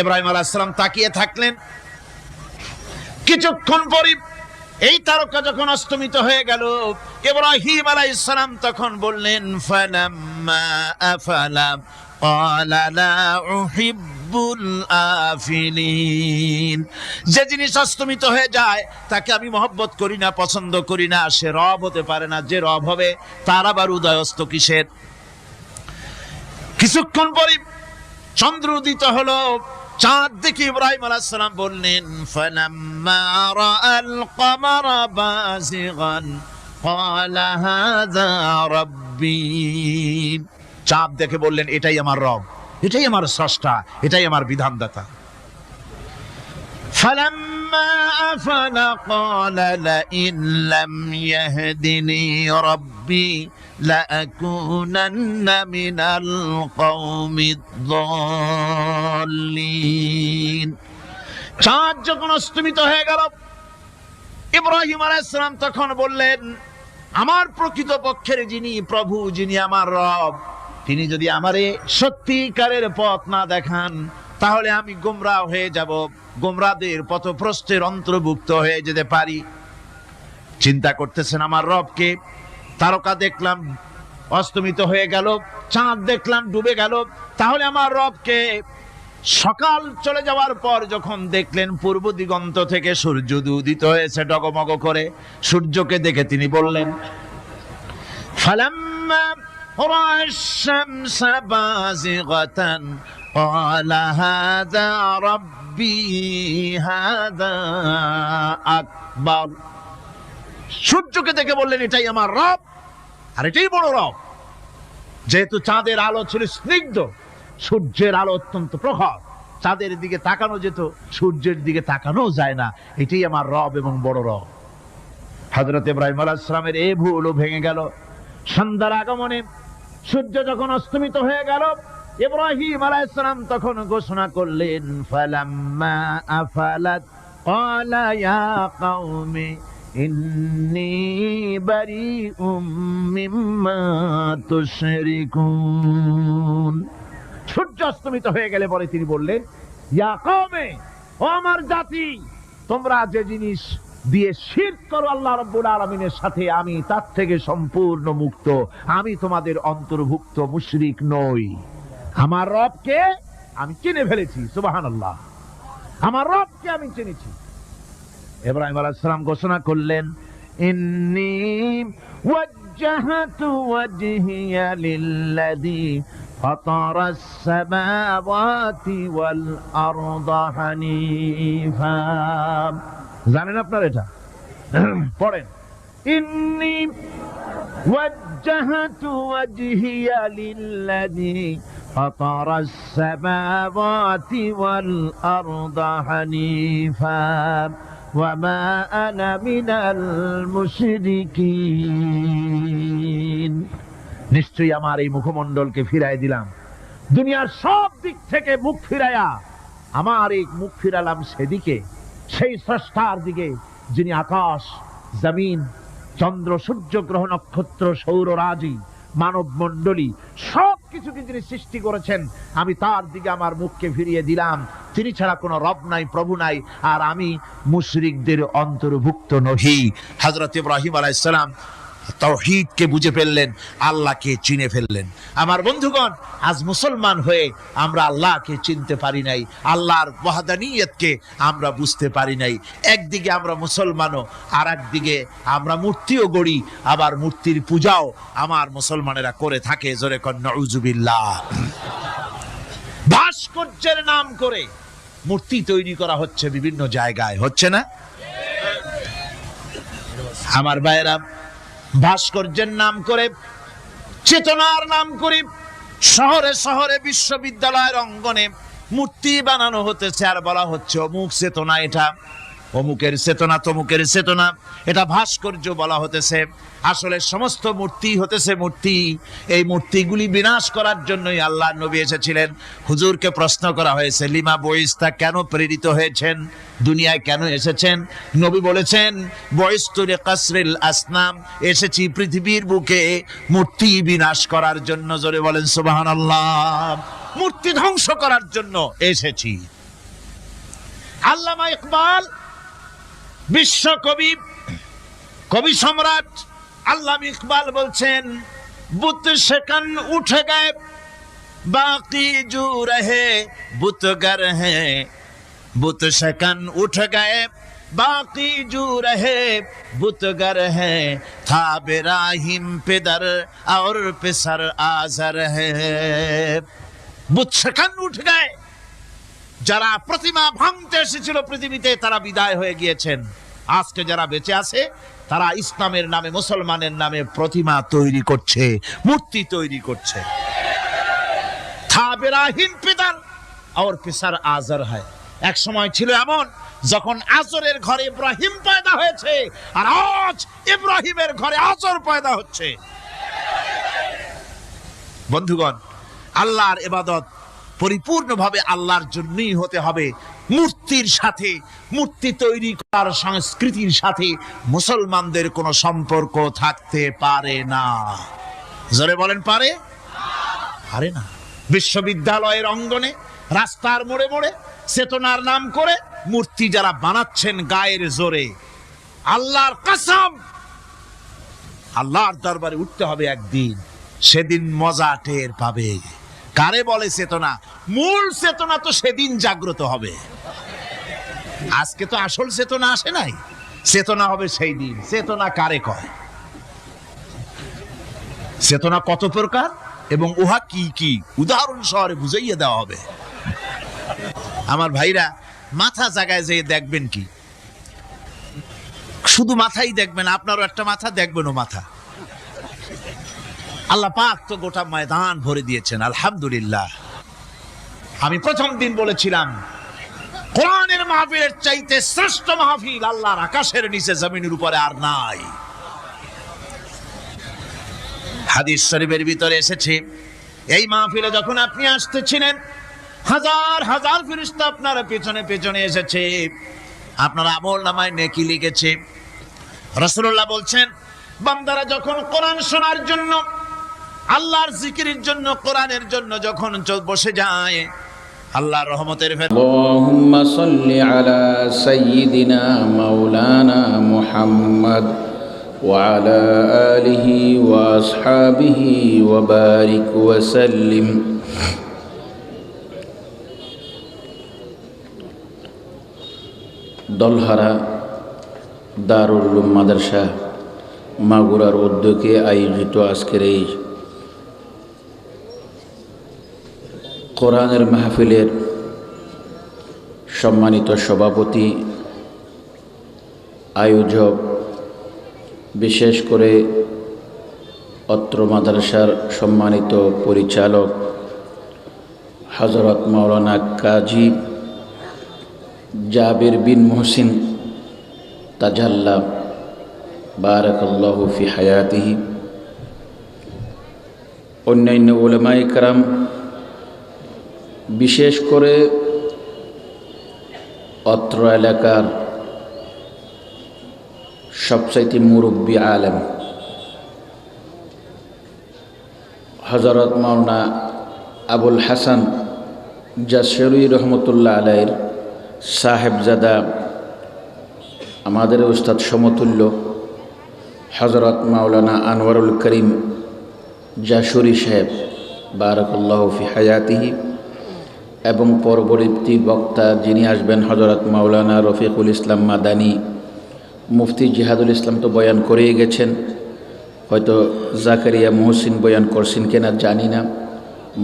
ইব্রাহিম আলাইহিস সালাম তাকিয়ে থাকলেন। কিছুক্ষণ পরে এই তারকা যখন অস্তমিত হয়ে গেল, ইব্রাহিম আলাইহিস সালাম তখন বললেন, ফালাম্মা আফালা ক্বালা লা উহিব্বুল আফিলিন। যে জিনিস অস্তমিত হয়ে যায় তাকে আমি মহব্বত করি না, পছন্দ করি না, সে রব হতে পারে না। যে রব হবে তার আবার উদয়স্ত কিসের? কিছুক্ষণ পরে চন্দ্র উদিত হলো, চাঁদ দেখে ইব্রাহিম আলাইহিস সালাম বললেন, ফালাম্মা রাআল কমারা বাযিগান ক্বালা হাযা রাব্বী। চাঁদ দেখে বললেন, এটাই আমার রব, এটাই আমার স্রষ্টা, এটাই আমার বিধানদাতা। ফালাম্মা আফালা ক্বালা লাইন লাম ইয়াহদিনি রাব্বী লাআকুনান্না মিনাল কওমিদ যাল্লিন। চাঁদ যখন অস্তমিত হয়ে গেল, ইব্রাহিম আলাইহিস সালাম তখন বললেন, আমার প্রকৃত পক্ষের যিনি প্রভু, যিনি আমার রব, তিনি যদি আমারে সত্যিকারের পথ না দেখান তাহলে আমি গোমরাহ হয়ে যাব, গোমরাহদের পথভ্রষ্টের অন্তর্ভুক্ত হয়ে যেতে পারি। চিন্তা করতেছেন আমার রবকে। তারকা দেখলাম অস্তমিত হয়ে গেল, চাঁদ দেখলাম ডুবে গেল, তাহলে আমার রবকে? সকাল চলে যাওয়ার পর যখন দেখলেন পূর্ব দিগন্ত থেকে সূর্য উদিত হয়েছে ডগমগ করে, সূর্যকে দেখে তিনি বললেন, ফালাম্মা রাআশ শামসা বাযিগাতান ক্বালা হাযা রাব্বী হাযা আকবার। সূর্যকে দেখে বললেন, এটাই আমার রব, আর এটাই বড় রব। যেহেতু চাঁদের আলো ছিল স্নিগ্ধ, সূর্যের আলো অত্যন্ত প্রখর, চাঁদের দিকে তাকানো যেত, সূর্যের দিকে তাকানো যায় না, এটাই আমার রব এবং বড় রব। হযরত ইব্রাহিম আলাইহিস সালামের এই ভুলও ভেঙে গেল। সন্ধ্যার আগমনে সূর্য যখন অস্তমিত হয়ে গেল, ইব্রাহিম আলাইহিস সালাম তখন ঘোষণা করলেন, ফালাম্মা আফালাত ক্বালা ইয়া কওমি ইন্নী বারিউম মিম্মা তুশরিকুন। সূর্য অস্তমিত হয়ে গেলে পরে তিনি বললেন, ইয়া কওমি, ও আমার জাতি, তোমরা যে জিনিস দিয়ে শিরক করো আল্লাহ রাব্বুল আলামিনের সাথে, আমি তার থেকে সম্পূর্ণ মুক্ত, আমি তোমাদের অন্তর্ভুক্ত, মুশরিক নই। আমার রবকে আমি চিনে ফেলেছি, সুবহানাল্লাহ, আমার রবকে আমি চিনেছি। ইব্রাহিম আলাইহিস সালাম ঘোষণা করলেন, ইন্নী ওয়াজ্জাহতু ওয়াজহিয়া লিল্লাযী ফাতারাস সামাওয়াতি ওয়াল আরদা হানিফা। জানেন আপনারা এটা? পড়েন, ইন্নী ওয়াজ্জাহতু ওয়াজহিয়া লিল্লাযী ফাতারাস সামাওয়াতি ওয়াল আরদা হানিফা ওয়া মা আনা মিনাল মুশরিকিন। নিশ্চয়ই আমার এই মুখমণ্ডলকে ফিরাই দিলাম, দুনিয়ার সব দিক থেকে মুখ ফিরাইয়া আমার এই মুখ ফিরালাম সেদিকে, সেই স্রষ্টার দিকে যিনি আকাশ, জমিন, চন্দ্র, সূর্য, গ্রহ, নক্ষত্র, সৌররাজি, মানব মণ্ডলী সব কিছুকে যিনি সৃষ্টি করেছেন, আমি তার দিকে আমার মুখকে ফিরিয়ে দিলাম। তিনি ছাড়া কোনো রব নাই, প্রভু নাই, আর আমি মুশরিকদের অন্তর্ভুক্ত নহি। হযরত ইব্রাহিম আলাইহিস সালাম তাওহীদকে বুঝে ফেললেন, আল্লাহকে চিনে ফেললেন। আমার বন্ধুগণ, আজ মুসলমান হয়ে আমরা আল্লাহকে চিনতে পারি নাই, আল্লাহর ওয়াহদানিয়তকে আমরা বুঝতে পারি নাই। একদিকে আমরা মুসলমানও, আর একদিকে আমরা মূর্তিও গড়ি, আবার মূর্তির পূজাও আমার মুসলমানেরা করে থাকে। জোরে কন নাউযুবিল্লাহ। ভাস্কর্যের নাম করে মূর্তি তৈরি করা হচ্ছে বিভিন্ন জায়গায়, হচ্ছে না? আমার ভাইয়েরা, ভাস্কর্যের নাম করে, চেতনার নাম করে শহরে শহরে, বিশ্ববিদ্যালয়ের অঙ্গনে মূর্তি বানানো হতেছে, আর বলা হচ্ছে অমুক চেতনা, এটা অমুকের চেতনা, তমুকের চেতনা, এটা ভাস্কর্য বলা হতেছে। আসলে সমস্ত মূর্তি হতেছে মূর্তি। এই মূর্তিগুলি বিনাশ করার জন্যই আল্লাহর নবী এসেছিলেন। হুজুরকে প্রশ্ন করা হয়েছে, লিমা বয়স্তা, কেন প্রেরিত হয়েছেন, দুনিয়ায় কেন এসেছেন? নবী বলেছেন, বয়স্তু লিকাসরিল আসনাম, এসেছি পৃথিবীর বুকে মূর্তি বিনাশ করার জন্য। জোরে বলেন সুবহানাল্লাহ। মূর্তি ধ্বংস করার জন্য এসেছি। আল্লামা ইকবাল, বিশ্ব কবি, কবি সম্রাট আল্লামা ইকবাল বলছেন, বুত সেকান উঠে গে বাকি জু রহে বুতগর হে, বুত সেকান উঠ গে বাকি জু রহে বুতগর হে, থা বেরাহিম পেদর আর পেসর আজর হে। বুত সেকান উঠ গে, যারা প্রতিমা ভাঙতে এসেছিল পৃথিবীতে তারা বিদায় হয়ে গিয়েছেন। আজকে যারা বেঁচে আছে তারা ইসলামের নামে, মুসলমানের নামে প্রতিমা তৈরি করছে, মূর্তি তৈরি করছে। এক সময় ছিল এমন যখন আজরের ঘরে ইব্রাহিম পয়দা হয়েছে, আর আজ ইব্রাহিমের ঘরে আজর পয়দা হচ্ছে। বন্ধুগণ, আল্লাহর ইবাদত পরিপূর্ণভাবে আল্লাহর জন্যই হতে হবে। মূর্তির সাথে, মূর্তি তৈরি করার সংস্কৃতির সাথে মুসলমানদের কোনো সম্পর্ক থাকতে পারে না। জোরে বলেন, পারে? পারে না। বিশ্ববিদ্যালয়ের অঙ্গনে, রাস্তার মোড়ে মোড়ে চেতনার নাম করে মূর্তি যারা বানাচ্ছেন গায়ের জোরে, আল্লাহর কসম, আল্লাহর দরবারে উঠতে হবে একদিন, সেদিন মজা টের পাবে। কারে বলে চেতনা? মূল চেতনা তো সেদিন জাগ্রত হবে। আজকে তো আসল চেতনা আসে নাই, চেতনা হবে সেই দিন। চেতনা কারে কয়? চেতনা কত প্রকার এবং উহা কি কি উদাহরণ সহকারে বুঝাইয়া দেওয়া হবে। আমার ভাইরা, মাথা জায়গায় যেয়ে দেখবেন কি, শুধু মাথাই দেখবেন, আপনারও একটা মাথা, দেখবেনও মাথা। আল্লাহ পাক তো গোটা ময়দান ভরে দিয়েছেন, আলহামদুলিল্লাহ। আমি প্রথম দিন বলেছিলাম, কোরআনের মাহফিলের চাইতে শ্রেষ্ঠ মাহফিল আল্লাহর আকাশের নিচে জমিনের উপরে আর নাই। হাদিস শরীফের ভিতরে এসেছে, এই মাহফিলে যখন আপনি আসতেছিলেন, হাজার হাজার ফেরেশতা আপনার পেছনে পেছনে এসেছে, আপনার আমল নামায় নেকি লিখেছে। রাসূলুল্লাহ বলছেন, বান্দারা যখন কোরআন শোনার জন্য, আল্লাহর জিকিরের জন্য, কোরআনের জন্য যখন বসে যায়, আল্লাহর রহমতের আল্লাহুম্মা সাল্লি আলা সাইয়্যিদিনা মাওলানা মুহাম্মদ ওয়া আলা আলিহি ওয়া আসহাবিহি ওয়া বারিক ওয়া সাল্লিম। দলহারা দারুল উলুম মাদ্রাসা মাগুরার উদ্যোগে আয়োজিত আজকের এই কোরআনের মাহফিলের সম্মানিত সভাপতি, আয়োজক, বিশেষ করে অত্র মাদ্রাসার সম্মানিত পরিচালক হযরত মাওলানা কাজী জাবির বিন মুহসিন তাজাল্লা বারাকাল্লাহু ফি হায়াতিহি, অন্যান্য উলামায়ে কেরাম, বিশেষ করে অত্র এলাকার সবচাইতে মুরব্বী আলেম হযরত মাওলানা আবুল হাসান জাশরী রহমতুল্লাহ আলাইহির সাহেবজাদা, আমাদের উস্তাদ সমতুল্য হযরত মাওলানা আনোয়ারুল করিম জাশরী সাহেব বারাকাল্লাহু ফি হায়াতিহি, এবং পরবর্তী বক্তা যিনি আসবেন হযরত মাওলানা রফিকুল ইসলাম মাদানী, মুফতি জিহাদুল ইসলাম তো বয়ান করেই গেছেন, হয়তো জাকারিয়া মুহসিন বয়ান করছেন কিনা জানি না,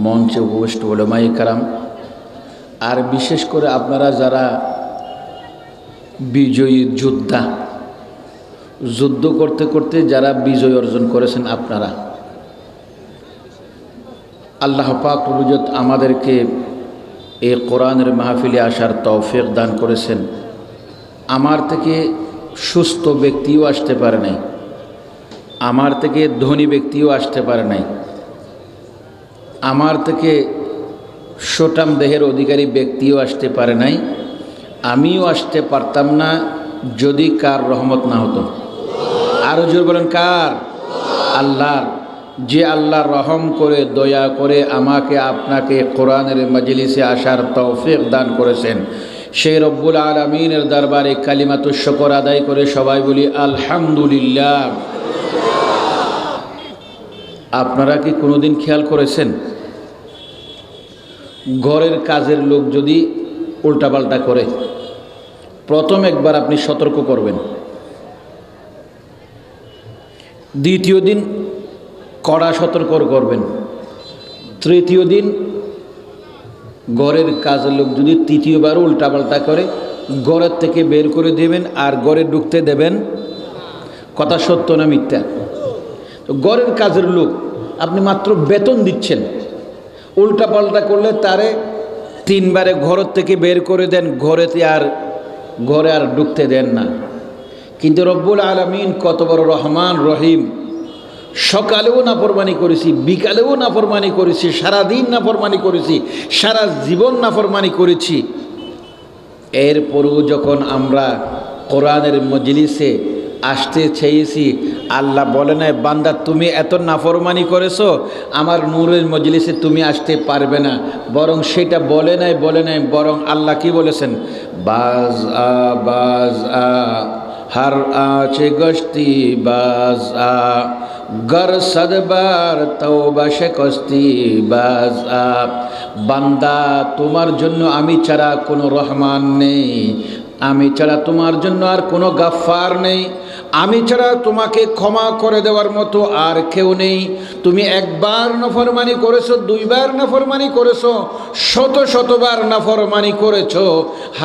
মঞ্চে উপবিষ্ট উলামায়ে কেরাম, আর বিশেষ করে আপনারা যারা বিজয়ী যোদ্ধা, যুদ্ধ করতে করতে যারা বিজয় অর্জন করেছেন, আপনারা আল্লাহ পাক রব্বুল ইজ্জত আমাদেরকে এই কোরআনের মাহফিলে আসার তৌফিক দান করেছেন। আমার থেকে সুস্থ ব্যক্তিও আসতে পারে নাই, আমার থেকে ধনী ব্যক্তিও আসতে পারে নাই, আমার থেকে সোটাম দেহের অধিকারী ব্যক্তিও আসতে পারে নাই, আমিও আসতে পারতাম না যদি কার রহমত না হতো। আরো জোর বলেন কার? আল্লাহর। যে আল্লাহ রহম করে দয়া করে আমাকে আপনাকে কোরআনের মজলিসে আসার তৌফিক দান করেছেন, সেই রব্বুল আলামিনের দরবারে কালিমাতুশ শুকর আদায় করে সবাই বলি আলহামদুলিল্লাহ। আপনারা কি কোনোদিন খেয়াল করেছেন ঘরের কাজের লোক যদি উল্টাপাল্টা করে, প্রথম একবার আপনি সতর্ক করবেন, দ্বিতীয় দিন কড়া সতর্ক করবেন, তৃতীয় দিন ঘরের কাজের লোক যদি তৃতীয়বার উল্টাপাল্টা করে ঘরের থেকে বের করে দেবেন আর ঘরে ঢুকতে দেবেন। কথা সত্য না মিথ্যা? তো ঘরের কাজের লোক আপনি মাত্র বেতন দিচ্ছেন, উল্টাপাল্টা করলে তারে তিনবারে ঘর থেকে বের করে দেন, ঘরে আর ঢুকতে দেন না। কিন্তু রব্বুল আলামিন কত বড় রহমান রহিম, সকালেও নাফরমানি করেছি, বিকালেও নাফরমানি করেছি, সারাদিন নাফরমানি করেছি, সারা জীবন নাফরমানি করেছি, এরপরেও যখন আমরা কোরআনের মজলিসে আসতে চেয়েছি, আল্লাহ বলে নাই বান্দা তুমি এত নাফরমানি করেছো, আমার নূরের মজলিসে তুমি আসতে পারবে না, বরং সেটা বলে নাই, বরং আল্লাহ কি বলেছেন? বাজ আ हर आँच गश्ती बाज आ गर सदबार तौबा शिकस्ती बाज आ। বান্দা তোমার জন্য আমি ছাড়া কোনো রহমান নেই, আমি ছাড়া তোমার জন্য আর কোনো গাফফার নেই, আমি ছাড়া তোমাকে ক্ষমা করে দেওয়ার মতো আর কেউ নেই। তুমি একবার নাফরমানি করেছো, দুইবার নাফরমানি করেছো, শতবার নাফরমানি করেছো,